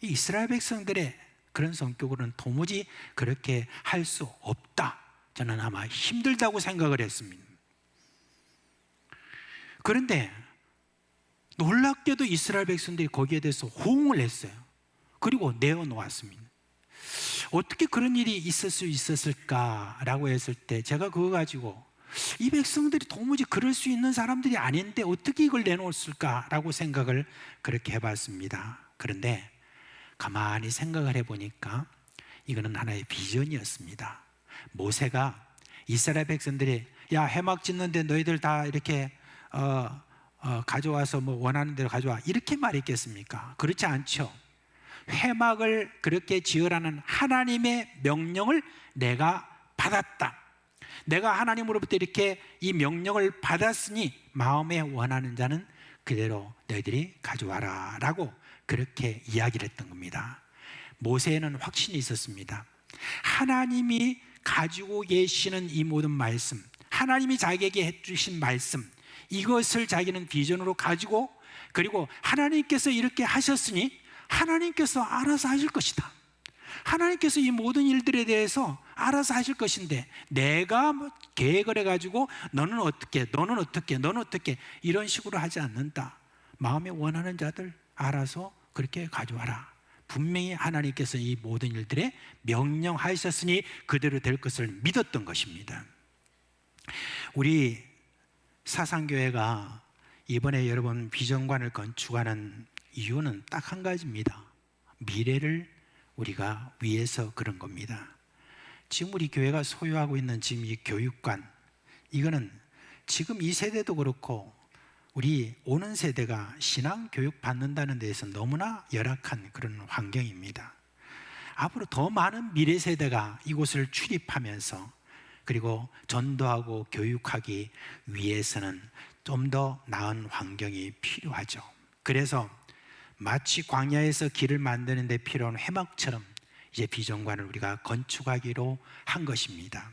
이 이스라엘 백성들의 그런 성격으로는 도무지 그렇게 할 수 없다, 저는 아마 힘들다고 생각을 했습니다. 그런데 놀랍게도 이스라엘 백성들이 거기에 대해서 호응을 했어요. 그리고 내어놓았습니다. 어떻게 그런 일이 있을 수 있었을까라고 했을 때 제가 그거 가지고 이 백성들이 도무지 그럴 수 있는 사람들이 아닌데 어떻게 이걸 내놓았을까라고 생각을 그렇게 해봤습니다. 그런데 가만히 생각을 해보니까 이거는 하나의 비전이었습니다. 모세가 이스라엘 백성들이 야, 회막 짓는데 너희들 다 이렇게 가져와서 뭐 원하는 대로 가져와, 이렇게 말했겠습니까? 그렇지 않죠. 회막을 그렇게 지으라는 하나님의 명령을 내가 받았다. 내가 하나님으로부터 이렇게 이 명령을 받았으니 마음에 원하는 자는 그대로 너희들이 가져와라 라고 그렇게 이야기를 했던 겁니다. 모세에는 확신이 있었습니다. 하나님이 가지고 계시는 이 모든 말씀, 하나님이 자기에게 해주신 말씀, 이것을 자기는 비전으로 가지고, 그리고 하나님께서 이렇게 하셨으니 하나님께서 알아서 하실 것이다. 하나님께서 이 모든 일들에 대해서 알아서 하실 것인데 내가 뭐 계획을 해가지고 너는 어떻게, 너는 어떻게, 너는 어떻게 이런 식으로 하지 않는다. 마음에 원하는 자들 알아서 그렇게 가져와라. 분명히 하나님께서 이 모든 일들에 명령하셨으니 그대로 될 것을 믿었던 것입니다. 우리 사상교회가 이번에 여러분 비전관을 건축하는 이유는 딱 한 가지입니다. 미래를 우리가 위해서 그런 겁니다. 지금 우리 교회가 소유하고 있는 지금 이 교육관, 이거는 지금 이 세대도 그렇고 우리 오는 세대가 신앙 교육 받는다는 데에서 너무나 열악한 그런 환경입니다. 앞으로 더 많은 미래 세대가 이곳을 출입하면서 그리고 전도하고 교육하기 위해서는 좀 더 나은 환경이 필요하죠. 그래서 마치 광야에서 길을 만드는 데 필요한 회막처럼 이제 비전관을 우리가 건축하기로 한 것입니다.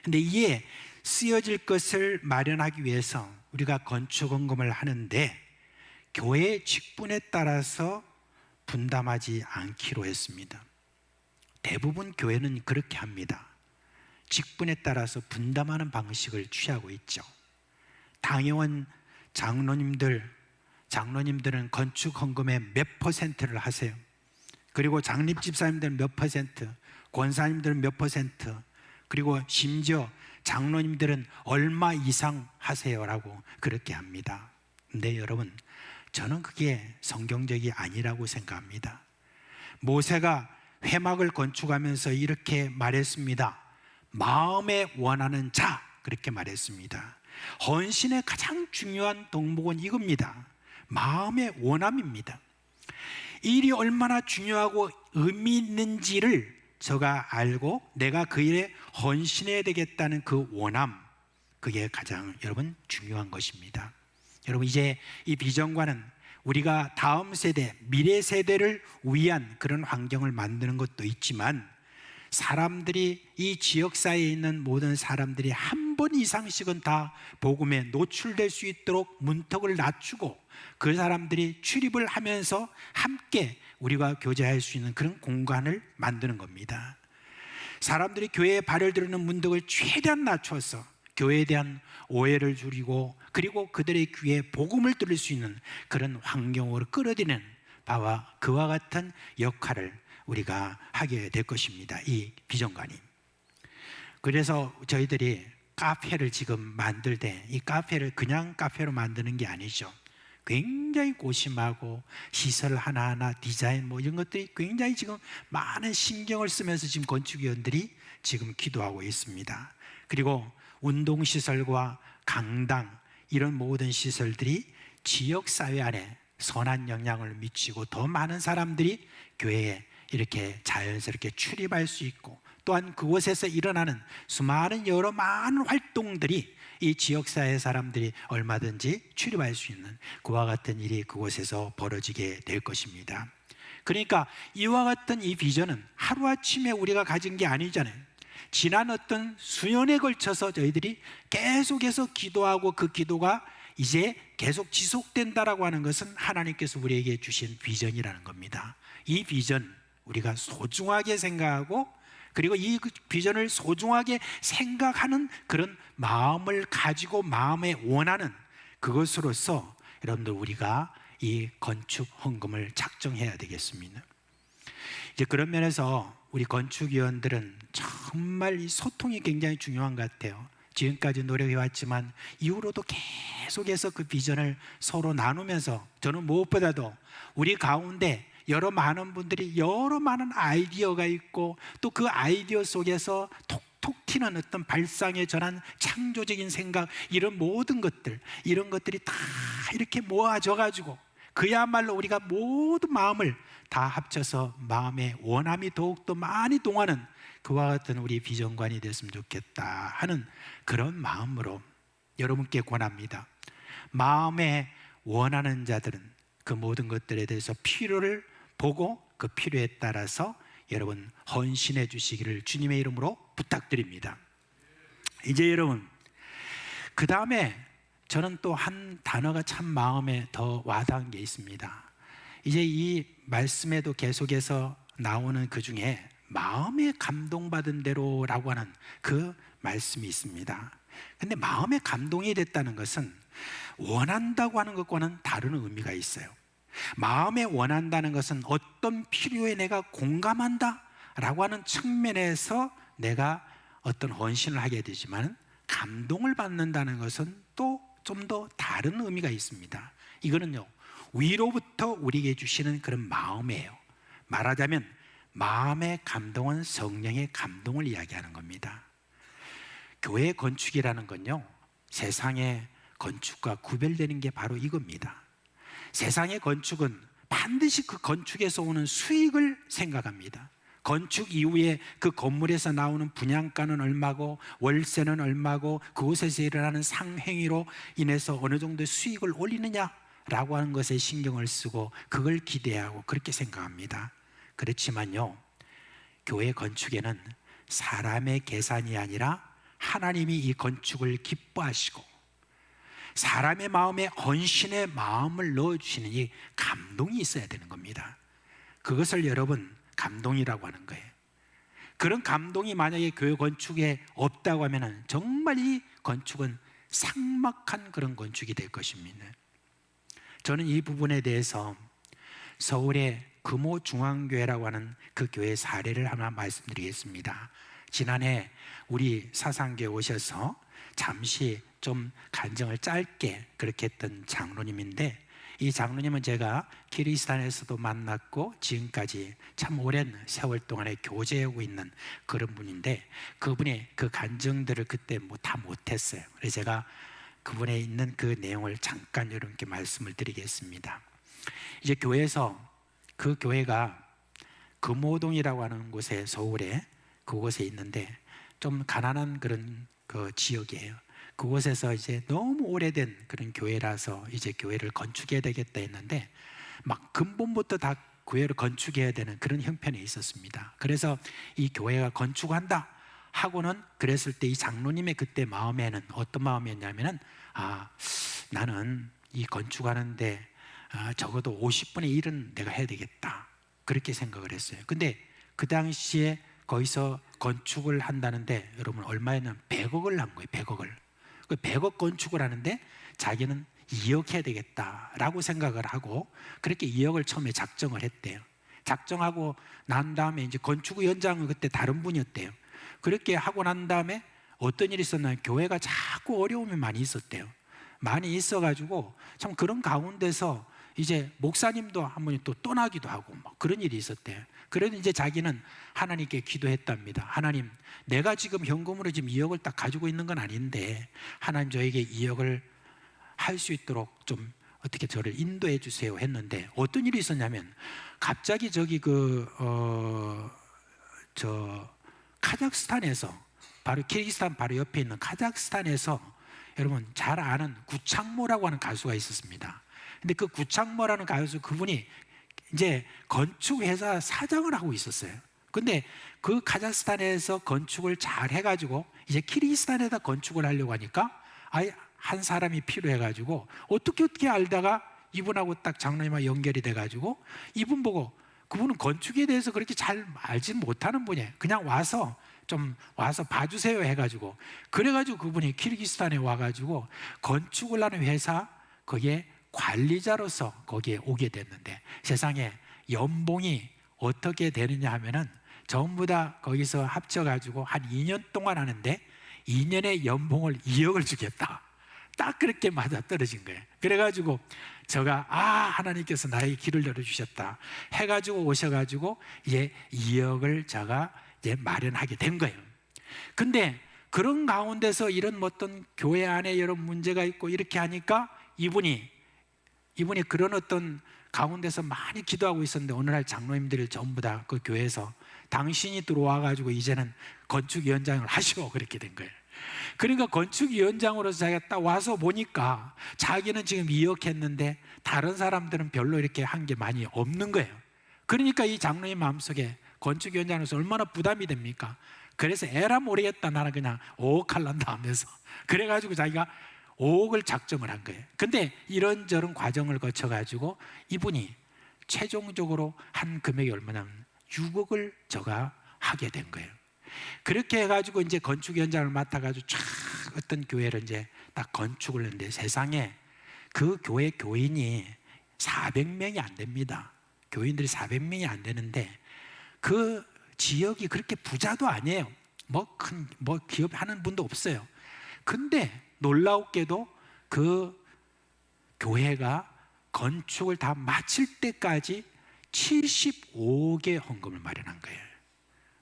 그런데 이에 쓰여질 것을 마련하기 위해서 우리가 건축 헌금을 하는데 교회 직분에 따라서 분담하지 않기로 했습니다. 대부분 교회는 그렇게 합니다. 직분에 따라서 분담하는 방식을 취하고 있죠. 당회원 장로님들은 건축 헌금의 몇 %를 하세요. 그리고 장립 집사님들은 몇 %, 권사님들은 몇 %, 그리고 심지어 장로님들은 얼마 이상 하세요라고 그렇게 합니다. 근데 여러분, 저는 그게 성경적이 아니라고 생각합니다. 모세가 회막을 건축하면서 이렇게 말했습니다. 마음에 원하는 자, 그렇게 말했습니다. 헌신의 가장 중요한 덕목은 이겁니다. 마음의 원함입니다. 일이 얼마나 중요하고 의미 있는지를 저가 알고 내가 그 일에 헌신해야 되겠다는 그 원함, 그게 가장 여러분 중요한 것입니다. 여러분, 이제 이 비전관은 우리가 다음 세대, 미래 세대를 위한 그런 환경을 만드는 것도 있지만 사람들이, 이 지역사회에 있는 모든 사람들이 한 번 이상씩은 다 복음에 노출될 수 있도록 문턱을 낮추고 그 사람들이 출입을 하면서 함께 우리가 교제할 수 있는 그런 공간을 만드는 겁니다. 사람들이 교회에 발을 들이는 문턱을 최대한 낮춰서 교회에 대한 오해를 줄이고 그리고 그들의 귀에 복음을 들을 수 있는 그런 환경으로 끌어들이는 바와 그와 같은 역할을 우리가 하게 될 것입니다. 이 비전관이. 그래서 저희들이 카페를 지금 만들 때 이 카페를 그냥 카페로 만드는 게 아니죠. 굉장히 고심하고 시설 하나하나 디자인 뭐 이런 것들이 굉장히 지금 많은 신경을 쓰면서 지금 건축위원들이 지금 기도하고 있습니다. 그리고 운동시설과 강당 이런 모든 시설들이 지역사회 안에 선한 영향을 미치고 더 많은 사람들이 교회에 이렇게 자연스럽게 출입할 수 있고 또한 그곳에서 일어나는 수많은 여러 많은 활동들이 이 지역사회 사람들이 얼마든지 출입할 수 있는 그와 같은 일이 그곳에서 벌어지게 될 것입니다. 그러니까 이와 같은 이 비전은 하루아침에 우리가 가진 게 아니잖아요. 지난 어떤 수년에 걸쳐서 저희들이 계속해서 기도하고 그 기도가 이제 계속 지속된다라고 하는 것은 하나님께서 우리에게 주신 비전이라는 겁니다. 이 비전 우리가 소중하게 생각하고 그리고 이 비전을 소중하게 생각하는 그런 마음을 가지고 마음에 원하는 그것으로서 여러분들 우리가 이 건축 헌금을 작정해야 되겠습니다. 이제 그런 면에서 우리 건축위원들은 정말 이 소통이 굉장히 중요한 것 같아요. 지금까지 노력해 왔지만 이후로도 계속해서 그 비전을 서로 나누면서 저는 무엇보다도 우리 가운데 여러 많은 분들이 여러 많은 아이디어가 있고 또 그 아이디어 속에서 톡톡 튀는 어떤 발상에 전한 창조적인 생각 이런 모든 것들 이런 것들이 다 이렇게 모아져 가지고 그야말로 우리가 모든 마음을 다 합쳐서 마음의 원함이 더욱더 많이 동하는 그와 같은 우리 비전관이 됐으면 좋겠다 하는 그런 마음으로 여러분께 권합니다. 마음에 원하는 자들은 그 모든 것들에 대해서 필요를 보고 그 필요에 따라서 여러분 헌신해 주시기를 주님의 이름으로 부탁드립니다. 이제 여러분 그 다음에 저는 또 한 단어가 참 마음에 더 와닿은 게 있습니다. 이제 이 말씀에도 계속해서 나오는 그 중에 마음에 감동받은 대로라고 하는 그 말씀이 있습니다. 근데 마음에 감동이 됐다는 것은 원한다고 하는 것과는 다른 의미가 있어요. 마음에 원한다는 것은 어떤 필요에 내가 공감한다 라고 하는 측면에서 내가 어떤 헌신을 하게 되지만 감동을 받는다는 것은 또 좀 더 다른 의미가 있습니다. 이거는요 위로부터 우리에게 주시는 그런 마음이에요. 말하자면 마음의 감동은 성령의 감동을 이야기하는 겁니다. 교회 건축이라는 건요 세상의 건축과 구별되는 게 바로 이겁니다. 세상의 건축은 반드시 그 건축에서 오는 수익을 생각합니다. 건축 이후에 그 건물에서 나오는 분양가는 얼마고 월세는 얼마고 그곳에서 일어나는 상행위로 인해서 어느 정도의 수익을 올리느냐라고 하는 것에 신경을 쓰고 그걸 기대하고 그렇게 생각합니다. 그렇지만요 교회 건축에는 사람의 계산이 아니라 하나님이 이 건축을 기뻐하시고 사람의 마음에 헌신의 마음을 넣어주시는 이 감동이 있어야 되는 겁니다. 그것을 여러분 감동이라고 하는 거예요. 그런 감동이 만약에 교회 건축에 없다고 하면 정말 이 건축은 삭막한 그런 건축이 될 것입니다. 저는 이 부분에 대해서 서울의 금호중앙교회라고 하는 그 교회 사례를 하나 말씀드리겠습니다. 지난해 우리 사상교회 오셔서 잠시 좀 간증을 짧게 그렇게 했던 장로님인데 이 장로님은 제가 키르기스탄에서도 만났고 지금까지 참 오랜 세월 동안에 교제하고 있는 그런 분인데 그분의 그 간증들을 그때 다 못했어요. 그래서 제가 그분에 있는 그 내용을 잠깐 여러분께 말씀을 드리겠습니다. 이제 교회에서 그 교회가 금호동이라고 하는 곳에 서울에 그곳에 있는데 좀 가난한 그런 그 지역이에요. 그곳에서 이제 너무 오래된 그런 교회라서 이제 교회를 건축해야 되겠다 했는데 막 근본부터 다 교회를 건축해야 되는 그런 형편이 있었습니다. 그래서 이 교회가 건축한다 하고는 그랬을 때 이 장로님의 그때 마음에는 어떤 마음이었냐면은 나는 이 건축하는데 적어도 50분의 1은 내가 해야 되겠다 그렇게 생각을 했어요. 근데 그 당시에 거기서 건축을 한다는데 여러분 얼마였냐면 100억을 한 거예요. 100억을. 그 100억 건축을 하는데 자기는 2억 해야 되겠다라고 생각을 하고 그렇게 2억을 처음에 작정을 했대요. 작정하고 난 다음에 이제 건축위원장은 그때 다른 분이었대요. 그렇게 하고 난 다음에 어떤 일이 있었나요? 교회가 자꾸 어려움이 많이 있었대요. 많이 있어가지고 참 그런 가운데서 이제 목사님도 한 분이 또 떠나기도 하고 뭐 그런 일이 있었대요. 그래서 이제 자기는 하나님께 기도했답니다. 하나님, 내가 지금 현금으로 지금 2억을 딱 가지고 있는 건 아닌데 하나님 저에게 2억을 할 수 있도록 좀 어떻게 저를 인도해 주세요 했는데 어떤 일이 있었냐면 갑자기 저기 카자흐스탄에서 바로 키르기스탄 바로 옆에 있는 카자흐스탄에서 여러분 잘 아는 구창모라고 하는 가수가 있었습니다. 근데 그 구창모라는 가수 그분이 이제 건축회사 사장을 하고 있었어요. 근데 그 카자흐스탄에서 건축을 잘 해가지고 이제 키르기스탄에다 건축을 하려고 하니까 아예 한 사람이 필요해가지고 어떻게 알다가 이분하고 딱 장로님하고 연결이 돼가지고 이분 보고 그분은 건축에 대해서 그렇게 잘 알지는 못하는 분이에요. 그냥 와서 봐주세요 해가지고 그래가지고 그분이 키르기스탄에 와가지고 건축을 하는 회사 거기에 관리자로서 거기에 오게 됐는데 세상에 연봉이 어떻게 되느냐 하면은 전부 다 거기서 합쳐가지고 한 2년 동안 하는데 2년에 연봉을 2억을 주겠다. 딱 그렇게 맞아 떨어진 거예요. 그래가지고 제가 하나님께서 나에게 길을 열어주셨다 해가지고 오셔가지고 이제 2억을 제가 이제 마련하게 된 거예요. 근데 그런 가운데서 이런 어떤 교회 안에 이런 문제가 있고 이렇게 하니까 이분이 그런 어떤 가운데서 많이 기도하고 있었는데 어느 날 장로님들이 전부 다 그 교회에서 당신이 들어와가지고 이제는 건축위원장을 하시오 그렇게 된 거예요. 그러니까 건축위원장으로서 자기가 딱 와서 보니까 자기는 지금 2억 했는데 다른 사람들은 별로 이렇게 한 게 많이 없는 거예요. 그러니까 이 장로님 마음속에 건축위원장으로서 얼마나 부담이 됩니까? 그래서 에라 모르겠다 나는 그냥 5억 할란다 하면서 그래가지고 자기가 5억을 작정을 한 거예요. 근데 이런저런 과정을 거쳐가지고 이분이 최종적으로 한 금액이 얼마냐면 6억을 저가 하게 된 거예요. 그렇게 해가지고 이제 건축위원장을 맡아가지고 쫙 어떤 교회를 이제 딱 건축을 했는데 세상에 그 교회 교인이 400명이 안 됩니다. 교인들이 400명이 안 되는데 그 지역이 그렇게 부자도 아니에요. 뭐 기업 하는 분도 없어요. 근데 놀라웠게도 그 교회가 건축을 다 마칠 때까지 75억의 헌금을 마련한 거예요.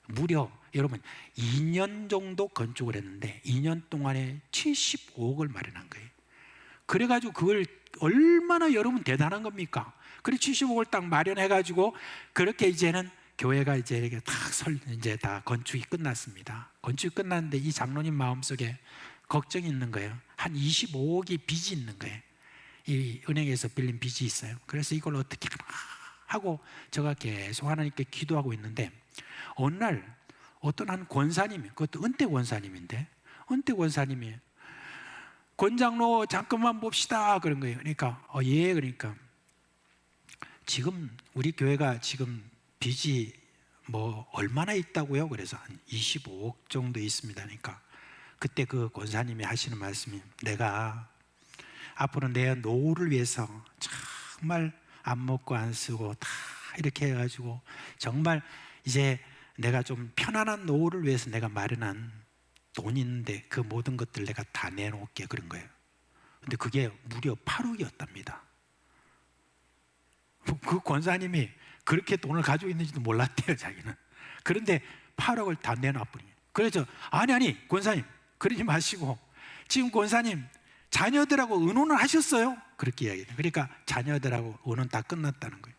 무려 여러분 2년 정도 건축을 했는데 2년 동안에 75억을 마련한 거예요. 그래가지고 그걸 얼마나 여러분 대단한 겁니까? 그래 75억을 딱 마련해가지고 그렇게 이제는 교회가 이제 이렇게 이제 다 건축이 끝났습니다. 건축이 끝났는데 이 장로님 마음속에 걱정이 있는 거예요. 한 25억이 빚이 있는 거예요. 이 은행에서 빌린 빚이 있어요. 그래서 이걸 어떻게 하고 제가 계속 하나님께 기도하고 있는데 어느 날 어떤 한 권사님이 그것도 은퇴 권사님인데 은퇴 권사님이 권장로 잠깐만 봅시다 그런 거예요. 그러니까 예 그러니까 지금 우리 교회가 지금 빚이 뭐 얼마나 있다고요? 그래서 한 25억 정도 있습니다. 그러니까 그때 그 권사님이 하시는 말씀이 내가 앞으로 내 노후를 위해서 정말 안 먹고 안 쓰고 다 이렇게 해가지고 정말 이제 내가 좀 편안한 노후를 위해서 내가 마련한 돈이 있는데 그 모든 것들 내가 다 내놓을게 그런 거예요. 근데 그게 무려 8억이었답니다. 그 권사님이 그렇게 돈을 가지고 있는지도 몰랐대요 자기는. 그런데 8억을 다 내놔버린 거예요. 그래서 아니 권사님 그러지 마시고 지금 권사님 자녀들하고 의논을 하셨어요? 그렇게 이야기해요. 그러니까 자녀들하고 의논 다 끝났다는 거예요.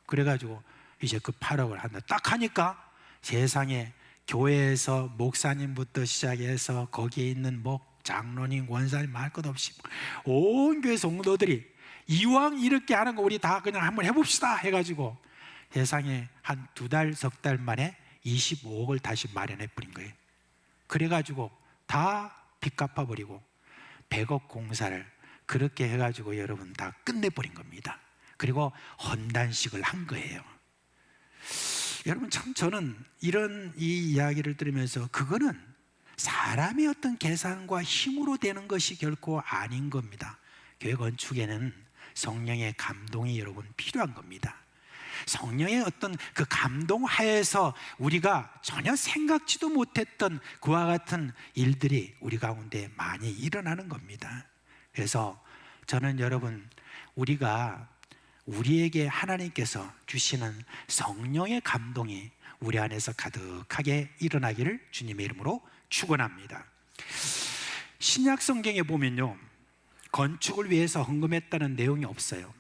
그래가지고 이제 그 8억을 한다 딱 하니까 세상에 교회에서 목사님부터 시작해서 거기에 있는 장로님, 원사님 할 것 없이 온 교회 성도들이 이왕 이렇게 하는 거 우리 다 그냥 한번 해봅시다 해가지고 세상에 한 2달, 석 달 만에 25억을 다시 마련해 버린 거예요. 그래가지고 다 빚 갚아버리고 100억 공사를 그렇게 해가지고 여러분 다 끝내버린 겁니다. 그리고 헌단식을 한 거예요. 여러분 참 저는 이런 이 이야기를 들으면서 그거는 사람의 어떤 계산과 힘으로 되는 것이 결코 아닌 겁니다. 교회 건축에는 성령의 감동이 여러분 필요한 겁니다. 성령의 어떤 그 감동 하에서 우리가 전혀 생각지도 못했던 그와 같은 일들이 우리 가운데 많이 일어나는 겁니다. 그래서 저는 여러분, 우리에게 하나님께서 주시는 성령의 감동이 우리 안에서 가득하게 일어나기를 주님의 이름으로 축원합니다. 신약 성경에 보면요, 건축을 위해서 헌금했다는 내용이 없어요.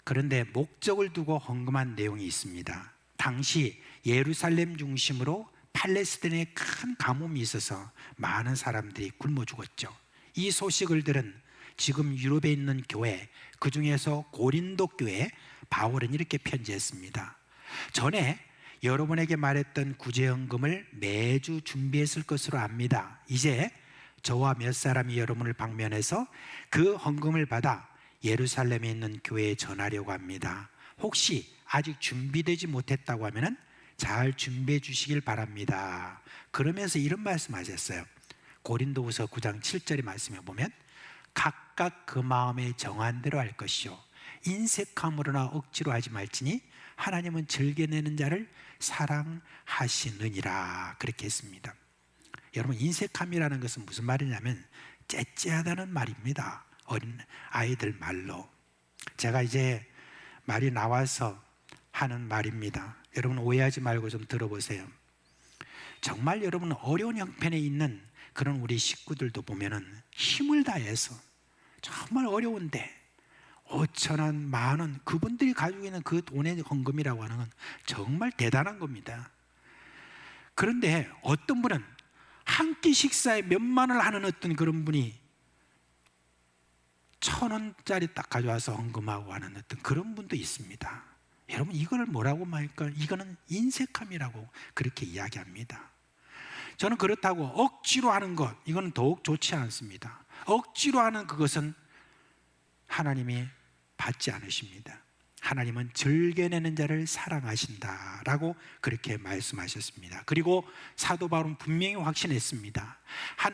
그런데 목적을 두고 헌금한 내용이 있습니다. 당시 예루살렘 중심으로 팔레스타인에 큰 가뭄이 있어서 많은 사람들이 굶어 죽었죠. 이 소식을 들은 지금 유럽에 있는 교회, 그 중에서 고린도 교회 바울은 이렇게 편지했습니다. 전에 여러분에게 말했던 구제헌금을 매주 준비했을 것으로 압니다. 이제 저와 몇 사람이 여러분을 방문해서 그 헌금을 받아 예루살렘에 있는 교회에 전하려고 합니다. 혹시 아직 준비되지 못했다고 하면 잘 준비해 주시길 바랍니다. 그러면서 이런 말씀하셨어요. 고린도후서 9장 7절의 말씀에 보면 각각 그 마음에 정한 대로 할 것이요 인색함으로나 억지로 하지 말지니 하나님은 즐겨내는 자를 사랑하시느니라, 그렇게 했습니다. 여러분, 인색함이라는 것은 무슨 말이냐면 째째하다는 말입니다. 어린 아이들 말로. 제가 이제 말이 나와서 하는 말입니다. 여러분 오해하지 말고 좀 들어보세요. 정말 여러분 어려운 형편에 있는 그런 우리 식구들도 보면은 힘을 다해서 정말 어려운데 5,000원, 10,000원 그분들이 가지고 있는 그 돈의 헌금이라고 하는 건 정말 대단한 겁니다. 그런데 어떤 분은 한 끼 식사에 몇만 원을 하는 어떤 그런 분이 1,000원짜리 딱 가져와서 헌금하고 하는 어떤 그런 분도 있습니다. 여러분 이거를 뭐라고 말할까? 이거는 인색함이라고 그렇게 이야기합니다. 저는 그렇다고 억지로 하는 것, 이거는 더욱 좋지 않습니다. 억지로 하는 그것은 하나님이 받지 않으십니다. 하나님은 즐겨내는 자를 사랑하신다라고 그렇게 말씀하셨습니다. 그리고 사도 바울은 분명히 확신했습니다.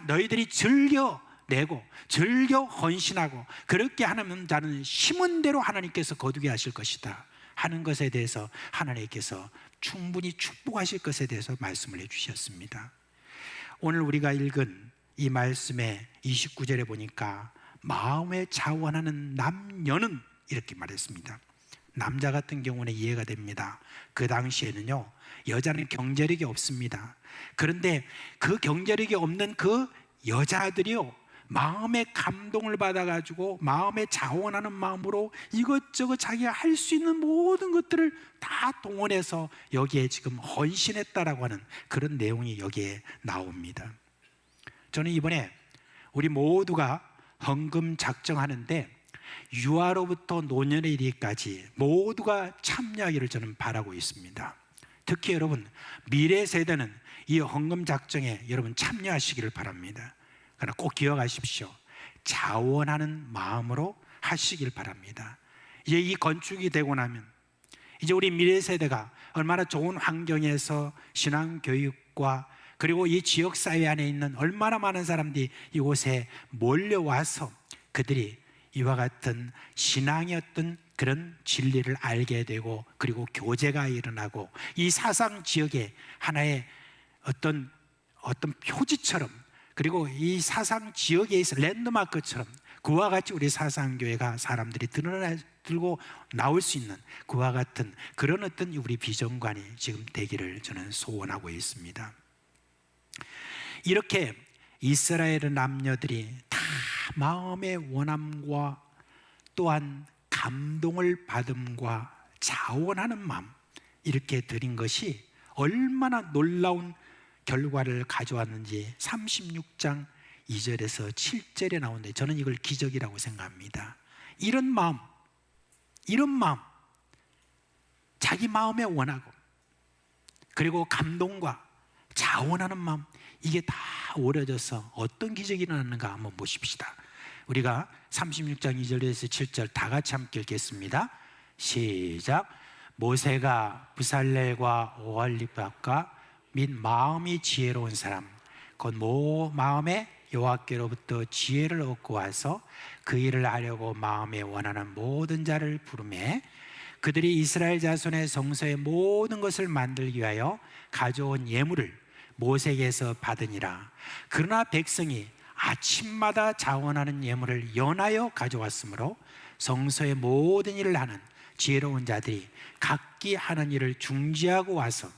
너희들이 즐겨내고 즐겨 헌신하고 그렇게 하는 자는 심은 대로 하나님께서 거두게 하실 것이다 하는 것에 대해서 하나님께서 충분히 축복하실 것에 대해서 말씀을 해주셨습니다. 오늘 우리가 읽은 이 말씀의 29절에 보니까 마음에 자원하는 남녀는 이렇게 말했습니다. 남자 같은 경우는 이해가 됩니다. 그 당시에는요, 여자는 경제력이 없습니다. 그런데 그 경제력이 없는 그 여자들이요, 마음의 감동을 받아가지고 마음에 자원하는 마음으로 이것저것 자기가 할 수 있는 모든 것들을 다 동원해서 여기에 지금 헌신했다라고 하는 그런 내용이 여기에 나옵니다. 저는 이번에 우리 모두가 헌금 작정하는데 유아로부터 노년에 이르기까지 모두가 참여하기를 저는 바라고 있습니다. 특히 여러분 미래 세대는 이 헌금 작정에 여러분 참여하시기를 바랍니다. 그러나 꼭 기억하십시오. 자원하는 마음으로 하시길 바랍니다. 이제 이 건축이 되고 나면 이제 우리 미래 세대가 얼마나 좋은 환경에서 신앙교육과 그리고 이 지역사회 안에 있는 얼마나 많은 사람들이 이곳에 몰려와서 그들이 이와 같은 신앙의 어떤 그런 진리를 알게 되고 그리고 교제가 일어나고 이 사상 지역에 하나의 어떤 표지처럼 그리고 이 사상 지역에 있어 랜드마크처럼 그와 같이 우리 사상교회가 사람들이 들고 나올 수 있는 그와 같은 그런 어떤 우리 비전관이 지금 되기를 저는 소원하고 있습니다. 이렇게 이스라엘의 남녀들이 다 마음의 원함과 또한 감동을 받음과 자원하는 마음 이렇게 드린 것이 얼마나 놀라운 결과를 가져왔는지 36장 2절에서 7절에 나오는데 저는 이걸 기적이라고 생각합니다. 이런 마음 자기 마음에 원하고 그리고 감동과 자원하는 마음 이게 다 어우러져서 어떤 기적이 일어났는가 한번 보십시다. 우리가 36장 2절에서 7절 다 같이 함께 읽겠습니다. 시작. 모세가 부살렐과 오할리밥과 및 마음이 지혜로운 사람 곧 마음에 여호와께로부터 지혜를 얻고 와서 그 일을 하려고 마음에 원하는 모든 자를 부르매 그들이 이스라엘 자손의 성소의 모든 것을 만들기 위하여 가져온 예물을 모세에게서 받으니라. 그러나 백성이 아침마다 자원하는 예물을 연하여 가져왔으므로 성소의 모든 일을 하는 지혜로운 자들이 각기 하는 일을 중지하고 와서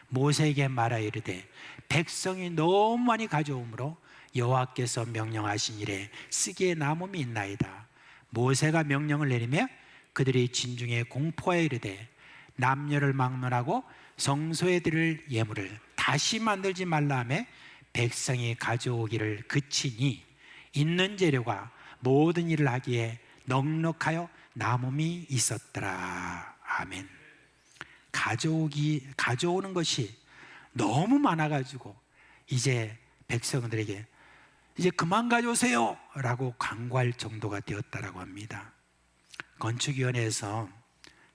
모세에게 말하여 이르되 백성이 너무 많이 가져오므로 여호와께서 명령하신 일에 쓰기에 남음이 있나이다. 모세가 명령을 내리며 그들이 진중에 공포하여 이르되 남녀를 막론하고 성소에 드릴 예물을 다시 만들지 말라 하며 백성이 가져오기를 그치니 있는 재료가 모든 일을 하기에 넉넉하여 남음이 있었더라. 아멘. 가져오는 것이 너무 많아가지고 이제 백성들에게 이제 그만 가져오세요 라고 강구할 정도가 되었다라고 합니다. 건축위원회에서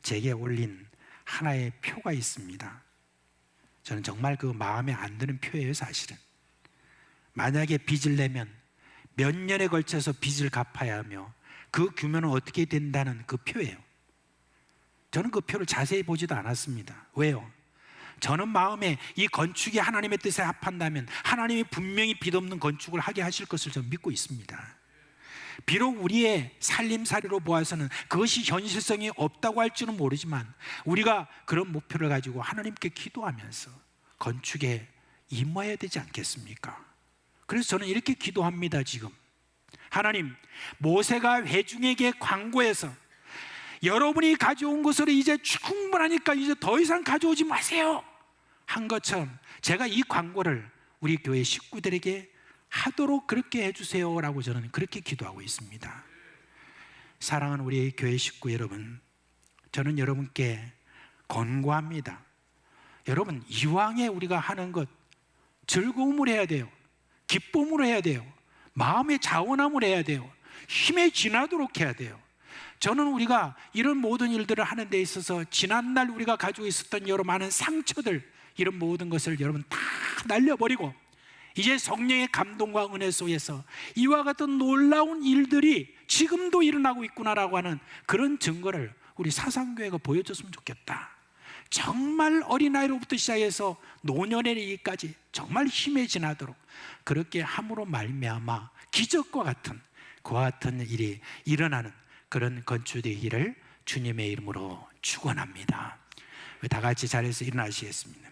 제게 올린 하나의 표가 있습니다. 저는 정말 그 마음에 안 드는 표예요. 사실은 만약에 빚을 내면 몇 년에 걸쳐서 빚을 갚아야 하며 그 규모는 어떻게 된다는 그 표예요. 저는 그 표를 자세히 보지도 않았습니다. 왜요? 저는 마음에 이 건축이 하나님의 뜻에 합한다면 하나님이 분명히 빚 없는 건축을 하게 하실 것을 저는 믿고 있습니다. 비록 우리의 살림살이로 보아서는 그것이 현실성이 없다고 할지는 모르지만 우리가 그런 목표를 가지고 하나님께 기도하면서 건축에 임해야 되지 않겠습니까? 그래서 저는 이렇게 기도합니다. 지금 하나님, 모세가 회중에게 광고해서 여러분이 가져온 것으로 이제 충분하니까 이제 더 이상 가져오지 마세요 한 것처럼 제가 이 광고를 우리 교회 식구들에게 하도록 그렇게 해주세요라고 저는 그렇게 기도하고 있습니다. 사랑하는 우리 교회 식구 여러분, 저는 여러분께 권고합니다. 여러분, 이왕에 우리가 하는 것 즐거움을 해야 돼요. 기쁨으로 해야 돼요. 마음의 자원함을 해야 돼요. 힘에 지나도록 해야 돼요. 저는 우리가 이런 모든 일들을 하는 데 있어서 지난날 우리가 가지고 있었던 여러 많은 상처들, 이런 모든 것을 여러분 다 날려버리고 이제 성령의 감동과 은혜 속에서 이와 같은 놀라운 일들이 지금도 일어나고 있구나라고 하는 그런 증거를 우리 사상교회가 보여줬으면 좋겠다. 정말 어린아이로부터 시작해서 노년에 이르기까지 정말 힘에 지나도록 그렇게 함으로 말미암아 기적과 같은 그와 같은 일이 일어나는 그런 건축되기를 주님의 이름으로 축원합니다. 다 같이 자리에서 일어나시겠습니다.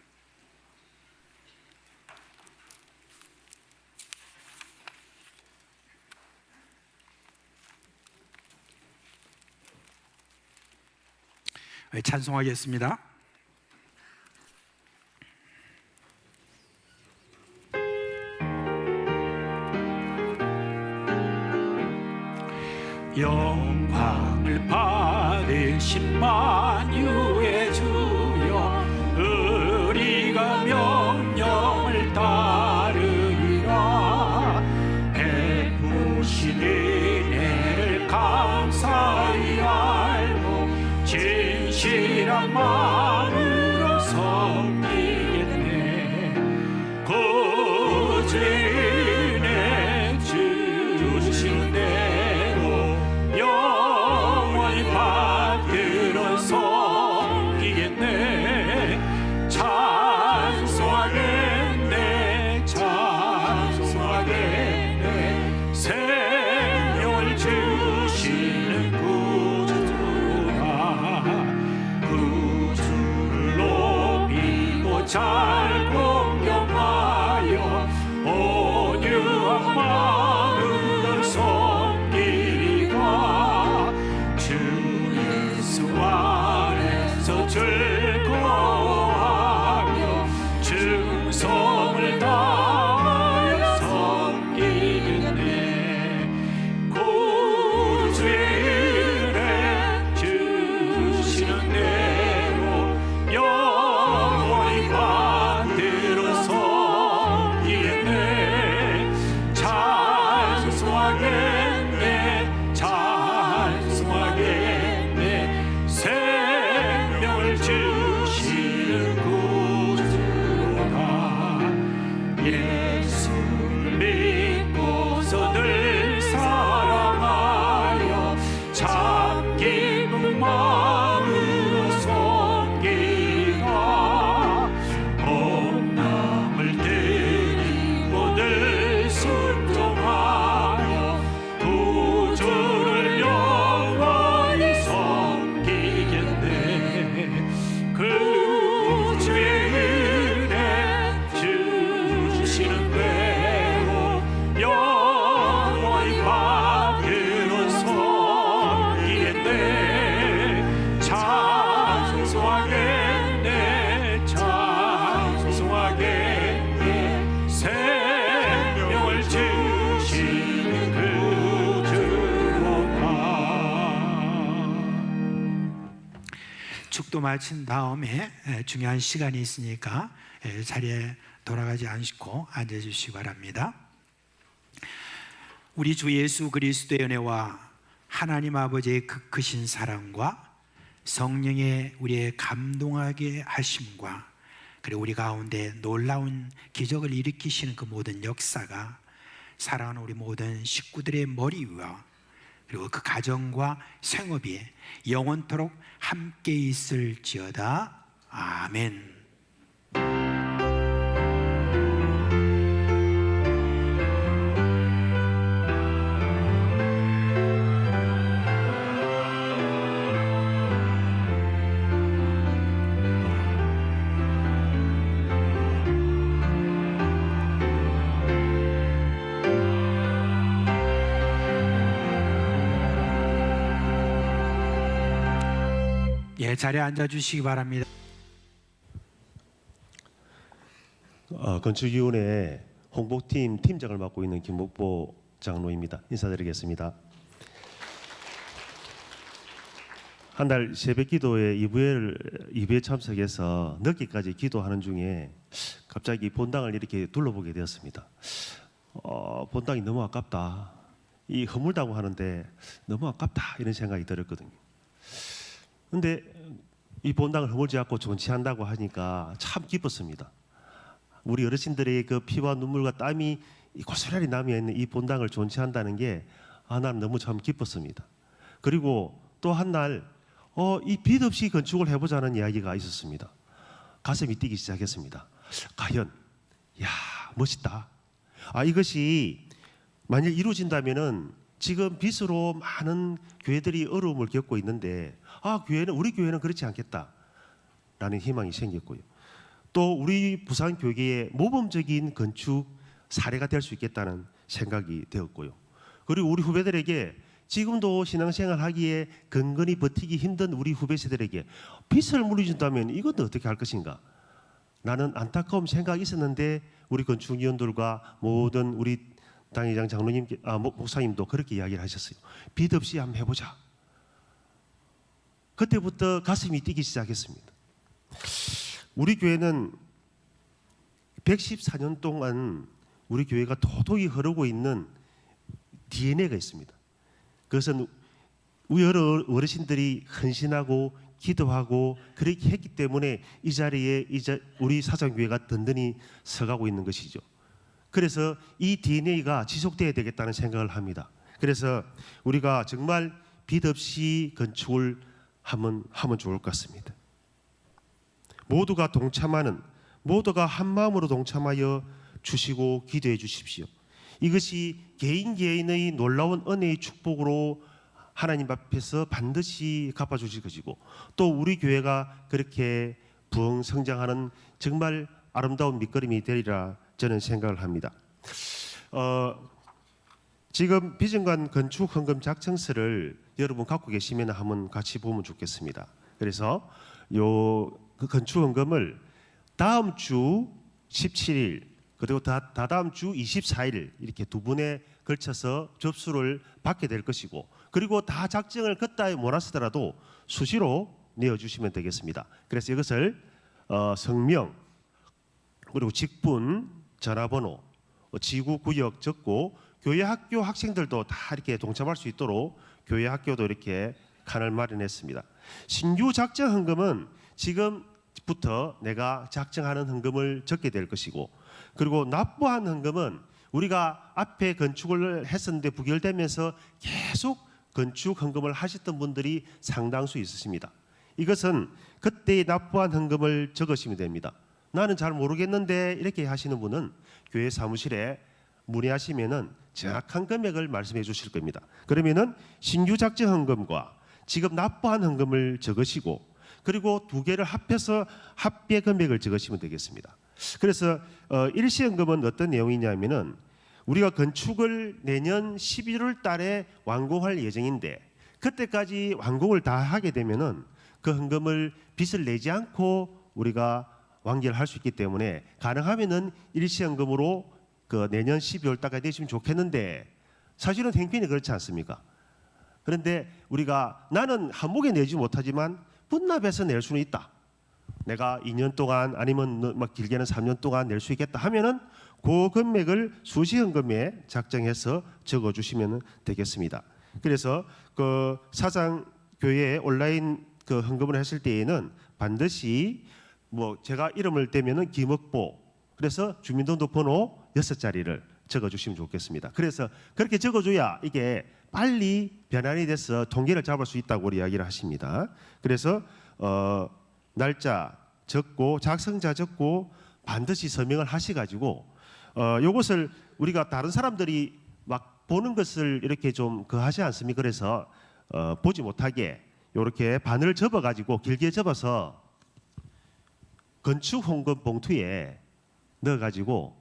찬송하겠습니다. 영광을 받으신 만유의 주여, 우리가 명령을 따르리라. 베푸신 은혜를 감사히 알고 진실한 마음으로 섬기겠네. 구주의 은혜 주시는 대로 영원히 받들어 섬기겠네. 찬송하겠네, 찬송하겠네. 생명을 주시는 구주가, 구주 축도 마친 다음에 중요한 시간이 있으니까 자리에 돌아가지 않고 앉아주시기 바랍니다. 우리 주 예수 그리스도의 은혜와 하나님 아버지의 그 크신 사랑과 성령의 우리의 감동하게 하심과 그리고 우리 가운데 놀라운 기적을 일으키시는 그 모든 역사가 사랑하는 우리 모든 식구들의 머리 위와 그리고 그 가정과 생업이 영원토록 함께 있을지어다. 아멘. 자리에 앉아주시기 바랍니다. 건축위원회 홍보팀 팀장을 맡고 있는 김목보 장로입니다. 인사드리겠습니다. 한 달 새벽기도에 2부에 참석해서 늦게까지 기도하는 중에 갑자기 본당을 이렇게 둘러보게 되었습니다. 본당이 너무 아깝다. 이 허물다고 하는데 너무 아깝다 이런 생각이 들었거든요. 근데 이 본당을 허물지 않고 존치한다고 하니까 참 기뻤습니다. 우리 어르신들의 그 피와 눈물과 땀이 고스란히 남아있는 이 본당을 존치한다는 게 나는 너무 참 기뻤습니다. 그리고 또 한 날 이 빚 없이 건축을 해보자는 이야기가 있었습니다. 가슴이 뛰기 시작했습니다. 과연 멋있다. 이것이 만일 이루어진다면은 지금 빚으로 많은 교회들이 어려움을 겪고 있는데 우리 교회는 그렇지 않겠다라는 희망이 생겼고요. 또 우리 부산 교계의 모범적인 건축 사례가 될 수 있겠다는 생각이 되었고요. 그리고 우리 후배들에게 지금도 신앙생활 하기에 근근히 버티기 힘든 우리 후배 세대들에게 빚을 물려준다면 이것도 어떻게 할 것인가? 라는 안타까운 생각이 있었는데 우리 건축위원들과 모든 우리 당회장 장로님, 목사님도 그렇게 이야기를 하셨어요. 빚 없이 한번 해보자. 그때부터 가슴이 뛰기 시작했습니다. 우리 교회는 114년 동안 우리 교회가 도독히 흐르고 있는 DNA가 있습니다. 그것은 우리 어르신들이 헌신하고 기도하고 그렇게 했기 때문에 이 자리에 우리 사장교회가 든든히 서가고 있는 것이죠. 그래서 이 DNA가 지속돼야 되겠다는 생각을 합니다. 그래서 우리가 정말 빚 없이 건축을 하면 좋을 것 같습니다. 모두가 모두가 한 마음으로 동참하여 주시고 기도해 주십시오. 이것이 개인의 놀라운 은혜의 축복으로 하나님 앞에서 반드시 갚아주실 것이고 또 우리 교회가 그렇게 부흥 성장하는 정말 아름다운 밑거름이 되리라 저는 생각을 합니다. 지금 비전관 건축 헌금 작성서를 여러분 갖고 계시면 한번 같이 보면 좋겠습니다. 그래서 그 건축 헌금을 다음 주 17일 그리고 다다음 주 24일 이렇게 두 번에 걸쳐서 접수를 받게 될 것이고 그리고 다 작정을 걷다에 몰아쓰더라도 수시로 내어주시면 되겠습니다. 그래서 이것을 성명 그리고 직분, 전화번호, 지구, 구역 적고 교회 학교 학생들도 다 이렇게 동참할 수 있도록 교회 학교도 이렇게 칸을 마련했습니다. 신규 작정 헌금은 지금부터 내가 작정하는 헌금을 적게 될 것이고 그리고 납부한 헌금은 우리가 앞에 건축을 했었는데 부결되면서 계속 건축 헌금을 하셨던 분들이 상당수 있으십니다. 이것은 그때 납부한 헌금을 적으시면 됩니다. 나는 잘 모르겠는데 이렇게 하시는 분은 교회 사무실에 문의하시면은 정확한 금액을 말씀해 주실 겁니다. 그러면은 신규 작정 헌금과 지금 납부한 헌금을 적으시고 그리고 두 개를 합해서 합계 금액을 적으시면 되겠습니다. 그래서 일시헌금은 어떤 내용이냐면은 우리가 건축을 내년 11월 달에 완공할 예정인데 그때까지 완공을 다 하게 되면은 그 헌금을 빚을 내지 않고 우리가 완결할 수 있기 때문에 가능하면은 일시헌금으로 그 내년 12월 달까지 되시면 좋겠는데 사실은 행편이 그렇지 않습니까? 그런데 우리가 나는 한목에 내지 못하지만 분납해서 낼 수는 있다. 내가 2년 동안 아니면 막 길게는 3년 동안 낼 수 있겠다 하면은 그 금액을 수시헌금에 작정해서 적어주시면 되겠습니다. 그래서 그 사장 교회에 온라인 그 헌금을 했을 때에는 반드시 뭐 제가 이름을 대면은 김억보, 그래서 주민등록번호 6자리를 적어주시면 좋겠습니다. 그래서 그렇게 적어줘야 이게 빨리 변환이 돼서 통계를 잡을 수 있다고 우리 이야기를 하십니다. 그래서 날짜 적고 작성자 적고 반드시 서명을 하시가지고 요것을 우리가 다른 사람들이 막 보는 것을 이렇게 좀 하지 않습니까? 그래서 보지 못하게 이렇게 바늘 접어가지고 길게 접어서 건축 헌금 봉투에 넣어가지고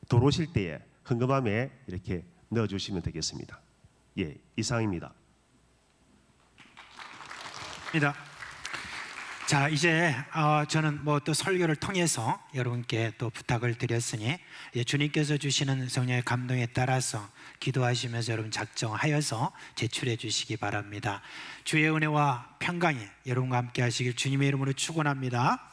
들어오실 때에 헌금함에 이렇게 넣어주시면 되겠습니다. 예, 이상입니다. 입니다. 자, 이제 저는 뭐 또 설교를 통해서 여러분께 또 부탁을 드렸으니 주님께서 주시는 성령의 감동에 따라서 기도하시면서 여러분 작정하여서 제출해 주시기 바랍니다. 주의 은혜와 평강이 여러분과 함께 하시길 주님의 이름으로 축원합니다.